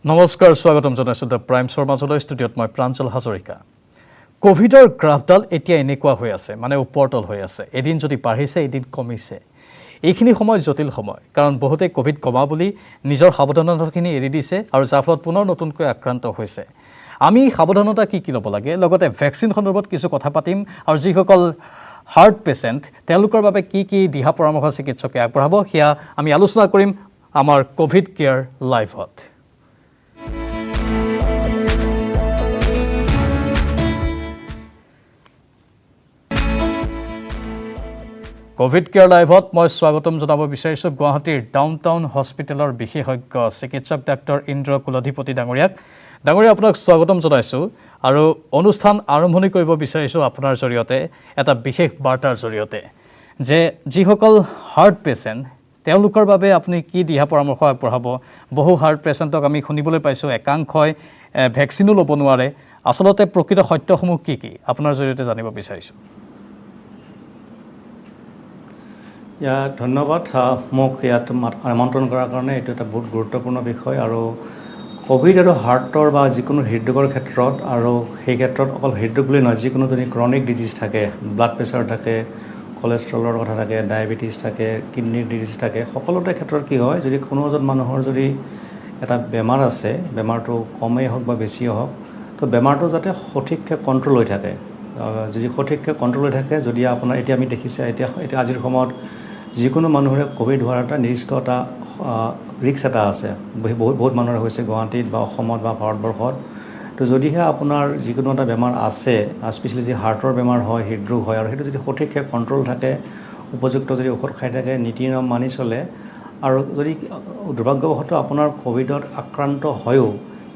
নমস্কাৰ স্বাগতম জনাইছোঁ দ্য প্ৰাইমছৰ মাজলৈ ষ্টুডিঅ'ত মই প্ৰাঞ্জল হাজৰিকা। কোভিডৰ গ্ৰাফডাল এতিয়া এনেকুৱা হৈ আছে, মানে ওপৰতল হৈ আছে। এদিন যদি বাঢ়িছে, এদিন কমিছে। এইখিনি সময় জটিল সময়, কাৰণ বহুতে কোভিড কমা বুলি নিজৰ সাৱধানতাখিনি এৰি দিছে আৰু যাৰ ফলত পুনৰ নতুনকৈ আক্ৰান্ত হৈছে। আমি সাৱধানতা কি ল'ব লাগে, লগতে ভেকচিন সন্দৰ্ভত কিছু কথা পাতিম আৰু যিসকল হাৰ্ট পেচেণ্ট তেওঁলোকৰ বাবে কি দিহা পৰামৰ্শ চিকিৎসকে আগবঢ়াব সেয়া আমি আলোচনা কৰিম আমাৰ কোভিড কেয়াৰ লাইভত। কোভিড কেয়াৰ লাইভত মই স্বাগতম জনাব বিচাৰিছোঁ গুৱাহাটীৰ ডাউনটাউন হস্পিটেলৰ বিশেষজ্ঞ চিকিৎসক ডাক্তৰ ইন্দ্ৰ কুলধিপতি ডাঙৰীয়াক। ডাঙৰীয়া, আপোনাক স্বাগতম জনাইছোঁ আৰু অনুষ্ঠান আৰম্ভণি কৰিব বিচাৰিছোঁ আপোনাৰ জৰিয়তে এটা বিশেষ বাৰ্তাৰ জৰিয়তে যে যিসকল হাৰ্ট পেচেণ্ট তেওঁলোকৰ বাবে আপুনি কি দিহা পৰামৰ্শ আগবঢ়াব। বহু হাৰ্ট পেচেণ্টক আমি শুনিবলৈ পাইছোঁ একাংশই ভেকচিনো ল'ব নোৱাৰে। আচলতে প্ৰকৃত সত্যসমূহ কি আপোনাৰ জৰিয়তে জানিব বিচাৰিছোঁ। ধন্যবাদ মোক ইয়াত আমন্ত্ৰণ কৰাৰ কাৰণে। এইটো এটা বহুত গুৰুত্বপূৰ্ণ বিষয় আৰু কোভিড আৰু হাৰ্টৰ বা যিকোনো হৃদৰোগৰ ক্ষেত্ৰত, আৰু সেই ক্ষেত্ৰত অকল হৃদৰোগ বুলি নহয়, যিকোনো যদি ক্ৰনিক ডিজিজ থাকে, ব্লাড প্ৰেছাৰ থাকে, কলেষ্ট্ৰলৰ কথা থাকে, ডায়েবেটিছ থাকে, কিডনিৰ ডিজিজ থাকে, সকলোতে ক্ষেত্ৰত কি হয়, যদি কোনো এজন মানুহৰ যদি এটা বেমাৰ আছে, বেমাৰটো কমেই হওক বা বেছিয়ে হওক, তো বেমাৰটো যাতে সঠিককৈ কণ্ট্ৰল হৈ থাকে। যদি সঠিককৈ কণ্ট্ৰল হৈ থাকে, যদি আপোনাৰ এতিয়া আমি দেখিছে এতিয়া আজিৰ সময়ত যিকোনো মানুহৰে কোভিড হোৱাৰ এটা নিৰ্দিষ্ট এটা ৰিস্ক এটা আছে। বহুত মানুহৰ হৈছে গুৱাহাটীত বা অসমত বা ভাৰতবৰ্ষত। তো যদিহে আপোনাৰ যিকোনো এটা বেমাৰ আছে, স্পেচিয়েলি যদি হাৰ্টৰ বেমাৰ হয়, হৃদৰোগ হয়, আৰু সেইটো যদি সঠিককৈ কণ্ট্ৰল থাকে, উপযুক্ত যদি ঔষধ খাই থাকে, নীতি নিয়ম মানি চলে, আৰু যদি দুৰ্ভাগ্যবশতঃ আপোনাৰ কোভিডত আক্ৰান্ত হয়ও,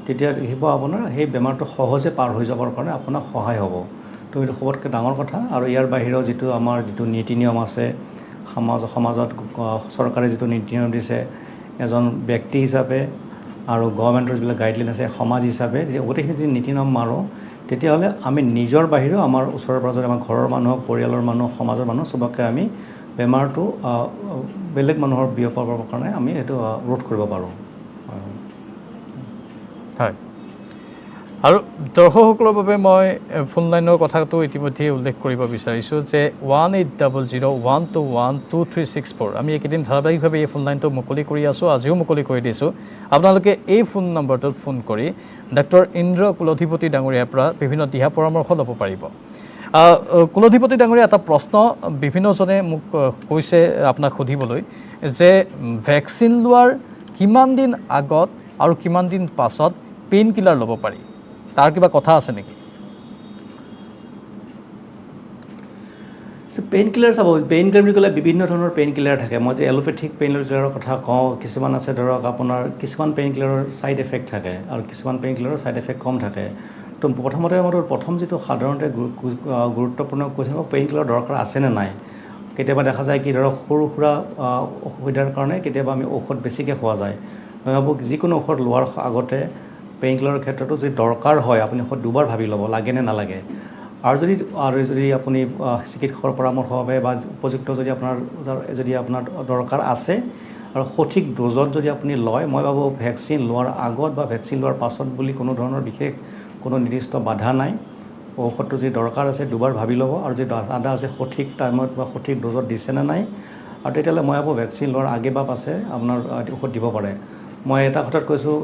তেতিয়া দেখিব আপোনাৰ সেই বেমাৰটো সহজে পাৰ হৈ যাবৰ কাৰণে আপোনাক সহায় হ'ব। তো এইটো সবতকৈ ডাঙৰ কথা। আৰু ইয়াৰ বাহিৰেও আমাৰ যিটো নীতি নিয়ম আছে, সমাজত চৰকাৰে যিটো নীতি নিয়ম দিছে, এজন ব্যক্তি হিচাপে আৰু গভৰ্ণমেণ্টৰ যিবিলাক গাইডলাইন আছে, সমাজ হিচাপে যেতিয়া গোটেইখিনি যদি নীতি নিয়ম মাৰোঁ, তেতিয়াহ'লে আমি নিজৰ বাহিৰেও আমাৰ ওচৰৰ পাজৰে আমাৰ ঘৰৰ মানুহক, পৰিয়ালৰ মানুহ, সমাজৰ মানুহ চবকে আমি বেমাৰটো বেলেগ মানুহৰ বিয়পাবৰ কাৰণে আমি এইটো ৰোধ কৰিব পাৰোঁ। হয়, আৰু দৰ্শকসকলৰ বাবে মই ফোন লাইনৰ কথাটো ইতিমধ্যে উল্লেখ কৰিব বিচাৰিছোঁ যে 180012122364 আমি এইকেইদিন ধাৰাবাহিকভাৱে এই ফোন লাইনটো মুকলি কৰি আছোঁ, আজিও মুকলি কৰি দিছোঁ। আপোনালোকে এই ফোন নম্বৰটোত ফোন কৰি ডাক্তৰ ইন্দ্ৰ কুলধিপতি ডাঙৰীয়াৰ পৰা বিভিন্ন দিহা পৰামৰ্শ ল'ব পাৰিব। কুলধিপতি ডাঙৰীয়া, এটা প্ৰশ্ন বিভিন্নজনে মোক কৈছে আপোনাক সুধিবলৈ যে ভেকচিন লোৱাৰ কিমান দিন আগত আৰু কিমান দিন পাছত পেইন কিলাৰ ল'ব পাৰি, তাৰ কিবা কথা আছে নেকি? পেইন কিলাৰ চাব, পেইন কিলাৰ বুলি ক'লে বিভিন্ন ধৰণৰ পেইন কিলাৰ থাকে। মই যে এলোপেথিক পেইন কিলাৰৰ কথা কওঁ, কিছুমান আছে ধৰক আপোনাৰ কিছুমান পেইন কিলাৰৰ ছাইড এফেক্ট থাকে আৰু কিছুমান পেইন কিলাৰৰ ছাইড এফেক্ট কম থাকে। তো প্ৰথমতে আমাৰ প্ৰথম যিটো সাধাৰণতে গুৰুত্বপূৰ্ণ কুৱেশ্যন, পেইন কিলাৰ দৰকাৰ আছেনে নাই। কেতিয়াবা দেখা যায় কি ধৰক সৰু সুৰা অসুবিধাৰ কাৰণে কেতিয়াবা আমি ঔষধ বেছিকৈ খোৱা যায়। মই ভাবোঁ যিকোনো ঔষধ লোৱাৰ আগতে পেইন কিলাৰৰ ক্ষেত্ৰতো যদি দৰকাৰ হয়, আপুনি ঔষধ দুবাৰ ভাবি ল'ব লাগে নে নালাগে। আৰু যদি আপুনি চিকিৎসকৰ পৰামৰ্শ বাবে বা উপযুক্ত যদি আপোনাৰ দৰকাৰ আছে আৰু সঠিক ড'জত যদি আপুনি লয়, মই ভাবোঁ ভেকচিন লোৱাৰ আগত বা ভেকচিন লোৱাৰ পাছত বুলি কোনো ধৰণৰ বিশেষ কোনো নিৰ্দিষ্ট বাধা নাই। ঔষধটো যদি দৰকাৰ আছে দুবাৰ ভাবি ল'ব, আৰু যদি বাধা আছে সঠিক টাইমত বা সঠিক ড'জত দিছে নে নাই, আৰু তেতিয়াহ'লে মই ভাবোঁ ভেকচিন লোৱাৰ আগে বা পাছে আপোনাৰ ঔষধ দিব পাৰে। মই এটা কথাত কৈছোঁ,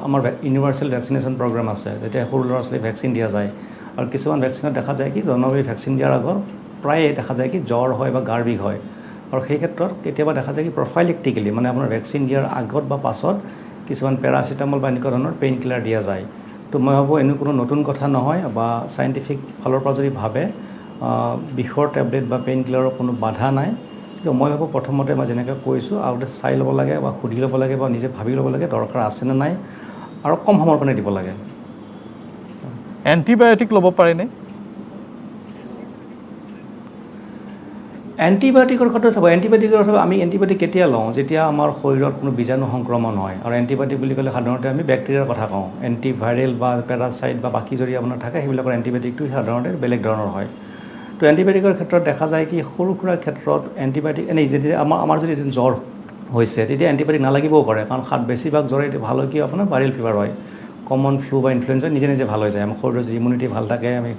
আমাৰ ইউনিভাৰ্চেল ভেকচিনেশ্যন প্ৰগ্ৰাম আছে, যেতিয়া সৰু ল'ৰা ছোৱালীক ভেকচিন দিয়া যায়, আৰু কিছুমান ভেকচিনত দেখা যায় কি জন্মভূমি ভেকচিন দিয়াৰ আগত প্ৰায়ে দেখা যায় কি জ্বৰ হয় বা গাৰ বিষ হয়, আৰু সেই ক্ষেত্ৰত কেতিয়াবা দেখা যায় কি প্ৰফাইলেক্টিকেলি মানে আপোনাৰ ভেকচিন দিয়াৰ আগত বা পাছত কিছুমান পেৰাচিটামল বা এনেকুৱা ধৰণৰ পেইন কিলাৰ দিয়া যায়। তো মই ভাবোঁ এনে কোনো নতুন কথা নহয়, বা চাইণ্টিফিক ফালৰ পৰা যদি ভাবে বিষৰ টেবলেট বা পেইন কিলাৰৰ কোনো বাধা নাই। কিন্তু মই ভাবোঁ প্ৰথমতে মই যেনেকৈ কৈছোঁ, আগতে চাই ল'ব লাগে বা সুধি ল'ব লাগে বা নিজে ভাবি ল'ব লাগে দৰকাৰ আছেনে নাই, আৰু কম সময়ৰ কাৰণে দিব লাগে। এণ্টিবায়'টিক ল'ব পাৰেনে? এণ্টিবায়'টিকৰ ক্ষেত্ৰত চাব, এণ্টিবায়'টিকৰ ক্ষেত্ৰত আমি এণ্টিবায়'টিক কেতিয়া লওঁ, যেতিয়া আমাৰ শৰীৰত কোনো বীজাণু সংক্ৰমণ হয়। আৰু এণ্টিবায়'টিক বুলি ক'লে সাধাৰণতে আমি বেক্টেৰিয়াৰ কথা কওঁ। এণ্টিভাইৰেল বা পেৰাচাইট বা বাকী যদি আপোনাৰ থাকে, সেইবিলাকৰ এণ্টিবায়'টিকটো সাধাৰণতে বেলেগ ধৰণৰ হয়। তো এণ্টিবায়'টিকৰ ক্ষেত্ৰত দেখা যায় কি সৰু সুৰা ক্ষেত্ৰত এণ্টিবায়'টিক এনেই যদি আমাৰ যদি জ্বৰ হৈছে তেতিয়া এণ্টিবায়'টিক নালাগিবও পাৰে কাৰণ বেছিভাগ জ্বৰ এতিয়া ভাল হয় কি আপোনাৰ ভাইৰেল ফিভাৰ হয় কমন ফ্লু বা ইনফ্লুৱেঞ্জা নিজে নিজে ভাল হৈ যায় আমাৰ শৰীৰৰ যদি ইমিউনিটি ভাল থাকে আমি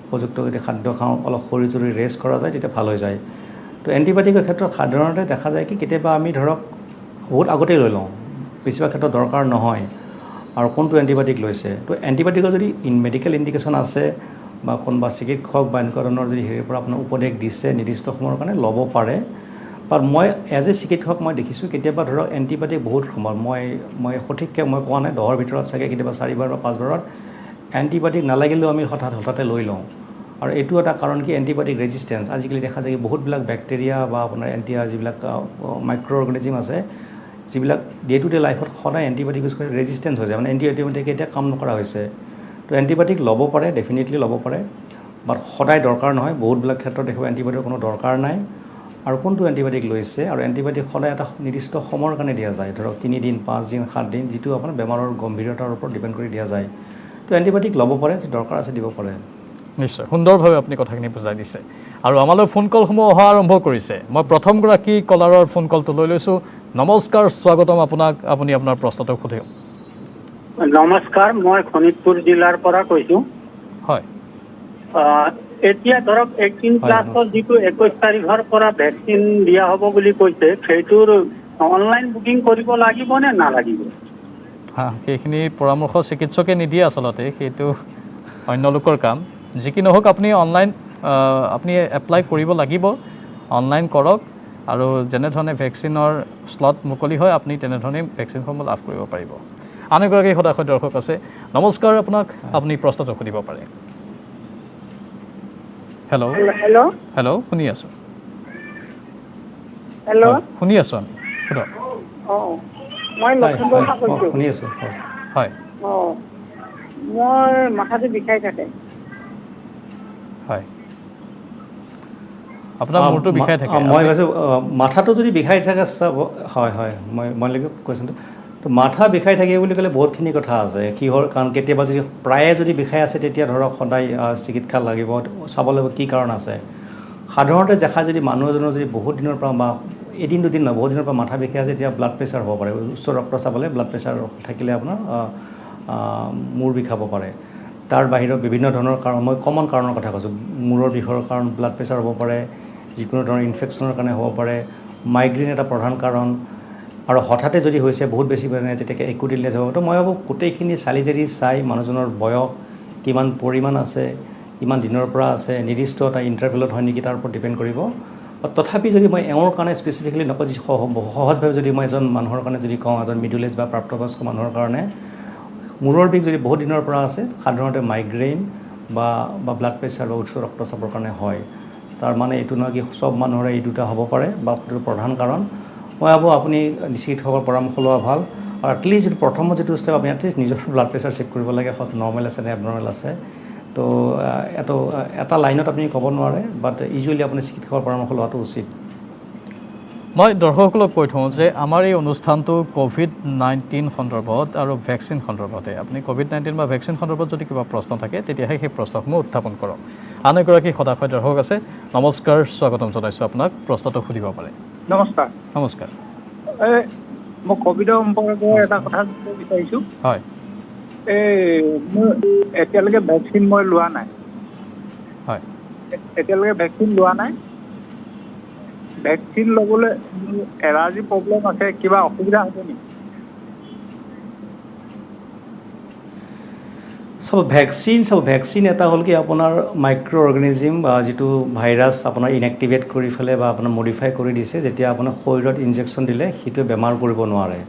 উপযুক্ত যদি খাদ্য খাওঁ অলপ শৰীৰ যদি ৰেষ্ট কৰা যায় তেতিয়া ভাল হৈ যায় তো এণ্টিবায়'টিকৰ ক্ষেত্ৰত সাধাৰণতে দেখা যায় কি কেতিয়াবা আমি ধৰক বহুত আগতেই লৈ লওঁ বেছিভাগ ক্ষেত্ৰত দৰকাৰ নহয় আৰু কোনটো এণ্টিবায়'টিক লৈছে তো এণ্টিবায়'টিকৰ যদি মেডিকেল ইণ্ডিকেশ্যন আছে বা কোনোবা চিকিৎসক বা এনেকুৱা ধৰণৰ যদি হেৰিৰ পৰা আপোনাৰ উপদেশ দিছে নিৰ্দিষ্ট সময়ৰ কাৰণে ল'ব পাৰে বাট মই এজ এ চিকিৎসক মই দেখিছোঁ কেতিয়াবা ধৰক এণ্টিবায়'টিক বহুত সময় মই সঠিককৈ মই কোৱা নাই 10ৰ ভিতৰত চাগে কেতিয়াবা 4বাৰ বা 5বাৰত এণ্টিবায়'টিক নালাগিলেও আমি হঠাতে লৈ লওঁ আৰু এইটো এটা কাৰণ কি এণ্টিবায়'টিক ৰেজিষ্টেঞ্চ আজিকালি দেখা যায় বহুতবিলাক বেক্টেৰিয়া বা আপোনাৰ যিবিলাক মাইক্ৰ' অৰ্গেনিজিম আছে যিবিলাক ডে টু ডে লাইফত সদায় এণ্টিবায়'টিক ইউজ কৰি ৰেজিষ্টেঞ্চ হৈ যায় মানে এণ্টিবায়'টিক এতিয়া কাম নকৰা হৈছে তো এণ্টিবায়'টিক ল'ব পাৰে ডেফিনেটলি ল'ব পাৰে বাট সদায় দৰকাৰ নহয় বহুতবিলাক ক্ষেত্ৰত দেখিব এণ্টিবায়'টিকৰ কোনো দৰকাৰ নাই আৰু কোনটো এণ্টিবায়'টিক লৈছে আৰু এণ্টিবায়'টিক সদায় এটা নিৰ্দিষ্ট সময়ৰ কাৰণে দিয়া যায় ধৰক 3 দিন 5 দিন 7 দিন যিটো আপোনাৰ বেমাৰৰ গম্ভীৰতাৰ ওপৰত ডিপেণ্ড কৰি দিয়া যায় তো এণ্টিবায়'টিক ল'ব পাৰে যি দৰকাৰ আছে দিব পাৰে নিশ্চয় সুন্দৰভাৱে আপুনি কথাখিনি বুজাই দিছে আৰু আমালৈ ফোন কলসমূহ অহা আৰম্ভ কৰিছে মই প্ৰথমগৰাকী কলাৰৰ ফোন কলটো লৈ লৈছোঁ নমস্কাৰ স্বাগতম আপোনাক আপুনি আপোনাৰ প্ৰশ্নটো সুধিব নমস্কাৰ মই শোণিতপুৰ জিলাৰ পৰা কৈছোঁ হয় এতিয়া ধৰক 18 প্লাছৰ যিটো 21 তাৰিখৰ পৰা ভেকচিন দিয়া হ'ব বুলি কৈছে সেইটোৰ অনলাইন বুকিং কৰিব লাগিব নে নালাগিব সেইখিনি পৰামৰ্শ চিকিৎসকে নিদিয়ে আচলতে সেইটো অন্য লোকৰ কাম যি কি নহওক আপুনি অনলাইন আপুনি এপ্লাই কৰিব লাগিব অনলাইন কৰক আৰু যেনেধৰণে ভেকচিনৰ স্লট মুকলি হয় আপুনি তেনেধৰণে ভেকচিনসমূহ লাভ কৰিব পাৰিব আন এগৰাকী সদায় দৰ্শক আছে নমস্কাৰ আপোনাক আপুনি প্ৰশ্নটো সুধিব পাৰে হেল্ল' হেল্ল' হেল্ল' শুনি আছোঁ হেল্ল' শুনি আছোঁ আমি সোধক অঁ মই লখিমপুৰৰ পৰা কৈছোঁ শুনি আছোঁ হয় অঁ মোৰ মাথাটো বিষাই থাকে হয় আপোনাৰ মূৰটো বিষাই থাকে মই কৈছোঁ মাথাটো যদি বিষাই থাকে চাব হয় হয় মই কুৱেশ্যনটো তো মাথা বিষাই থাকে বুলি ক'লে বহুতখিনি কথা আছে কিহৰ কাৰণ কেতিয়াবা যদি প্ৰায়ে যদি বিষাই আছে তেতিয়া ধৰক সদায় চিকিৎসা লাগিব চাব লাগিব কি কাৰণ আছে সাধাৰণতে দেখা যদি মানুহ এজনৰ যদি বহুত দিনৰ পৰা বা এদিন দুদিন নহয় বহুত দিনৰ পৰা মাথা বিষাই আছে তেতিয়া ব্লাড প্ৰেছাৰ হ'ব পাৰে উচ্চ ৰক্তচাপলৈ ব্লাড প্ৰেছাৰ থাকিলে আপোনাৰ মূৰ বিষাব পাৰে তাৰ বাহিৰত বিভিন্ন ধৰণৰ কাৰণ মই কমন কাৰণৰ কথা কৈছোঁ মূৰৰ বিষৰ কাৰণ ব্লাড প্ৰেছাৰ হ'ব পাৰে যিকোনো ধৰণৰ ইনফেকশ্যনৰ কাৰণে হ'ব পাৰে মাইগ্ৰেইন এটা প্ৰধান কাৰণ আৰু হঠাতে যদি হৈছে বহুত বেছি মানে যেতিয়াকৈ একুটিলনেছ হ'ব তো মই ভাবোঁ গোটেইখিনি চালি জাৰি চাই মানুহজনৰ বয়স কিমান পৰিমাণ আছে কিমান দিনৰ পৰা আছে নিৰ্দিষ্ট এটা ইণ্টাৰভেলত হয় নেকি তাৰ ওপৰত ডিপেণ্ড কৰিব তথাপি যদি মই এওঁৰ কাৰণে স্পেচিফিকেলি নকওঁ সহজভাৱে যদি মই এজন মানুহৰ কাৰণে যদি কওঁ এজন মিডল এজ বা প্ৰাপ্তবয়স্ক মানুহৰ কাৰণে মূৰৰ বিষ যদি বহুত দিনৰ পৰা আছে সাধাৰণতে মাইগ্ৰেইন বা ব্লাড প্ৰেছাৰ বা উচ্চ ৰক্তচাপৰ কাৰণে হয় তাৰ মানে এইটো নহয় কি চব মানুহৰে এই দুটা হ'ব পাৰে বা এইটো প্ৰধান কাৰণ মই ভাবোঁ আপুনি চিকিৎসকৰ পৰামৰ্শ লোৱা ভাল আৰু এটলিষ্ট যিটো প্ৰথমত যিটো ষ্টেপ আপুনি এটলিষ্ট নিজৰ ব্লাড প্ৰেছাৰ চেক কৰিব লাগে নৰ্মেল আছে নে এবনৰ্মেল আছে তো এটা লাইনত আপুনি ক'ব নোৱাৰে বাট ইউজুৱেলি আপুনি চিকিৎসকৰ পৰামৰ্শ লোৱাটো উচিত মই দৰ্শকসকলক কৈ থওঁ যে আমাৰ এই অনুষ্ঠানটো COVID-19 সন্দৰ্ভত আৰু ভেকচিন সন্দৰ্ভতে আপুনি COVID-19 বা ভেকচিন সন্দৰ্ভত যদি কিবা প্ৰশ্ন থাকে তেতিয়াহে সেই প্ৰশ্নসমূহ উত্থাপন কৰক আন এগৰাকী সদায় দৰ্শক আছে নমস্কাৰ স্বাগতম জনাইছোঁ আপোনাক প্ৰশ্নটো সুধিব পাৰে নমস্কাৰ নমস্কাৰ মই ক'ভিডৰ সম্পৰ্কে এটা কথা জানিব বিচাৰিছোঁ হয় মোৰ এতিয়ালৈকে ভেকচিন মই লোৱা নাই হয় এতিয়ালৈকে ভেকচিন লোৱা নাই ভেকচিন ল'বলৈ এলাৰ্জি প্ৰব্লেম আছে কিবা অসুবিধা হ'ব নেকি ভেকচিন এটা হ'ল কি আপোনাৰ মাইক্ৰ' অৰ্গেনিজিম বা যিটো ভাইৰাছ আপোনাৰ ইনএক্টিভেট কৰি পেলাই বা আপোনাৰ মডিফাই কৰি দিছে যেতিয়া আপোনাৰ শৰীৰত ইনজেকশ্যন দিলে সেইটোৱে বেমাৰ কৰিব নোৱাৰে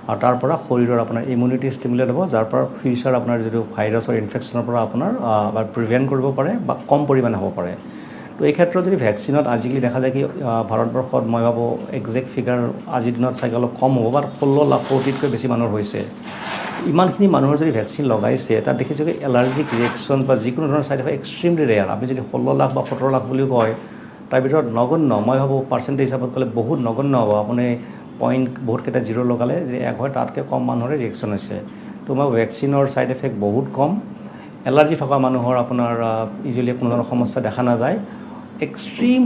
আৰু তাৰ পৰা শৰীৰৰ আপোনাৰ ইমিউনিটি ষ্টিমুলেট হ'ব যাৰ পৰা ফিউচাৰ আপোনাৰ যিটো ভাইৰাছৰ ইনফেকশ্যনৰ পৰা আপোনাৰ বা প্ৰিভেণ্ট কৰিব পাৰে বা কম পৰিমাণে হ'ব পাৰে তো এই ক্ষেত্ৰত যদি ভেকচিনত আজিকালি দেখা যায় কি ভাৰতবৰ্ষত মই ভাবোঁ একজেক্ট ফিগাৰ আজিৰ দিনত চাগে অলপ কম হ'ব বা 16 লাখ কোটিতকৈ বেছি মানুহৰ হৈছে ইমানখিনি মানুহৰ যদি ভেকচিন লগাইছে তাত দেখিছোঁ কি এলাৰ্জিক ৰিয়েকশ্যন বা যিকোনো ধৰণৰ ছাইড এফেক্ট এক্সট্ৰিমলি ৰেয়াৰ আপুনি যদি 16 লাখ বা 17 লাখ বুলিও কয় তাৰ ভিতৰত নগণ্য মই ভাবোঁ পাৰ্চেণ্টেজ হিচাপত ক'লে বহুত নগণ্য হ'ব আপুনি পইণ্ট বহুতকেইটা জিৰ' লগালে যে 1 হয় তাতকৈ কম মানুহৰে ৰিয়েকশ্যন হৈছে তো মই ভেকচিনৰ ছাইড এফেক্ট বহুত কম এলাৰ্জি থকা মানুহৰ আপোনাৰ ইউজুৱেলি কোনো ধৰণৰ সমস্যা দেখা নাযায় এক্সট্ৰিম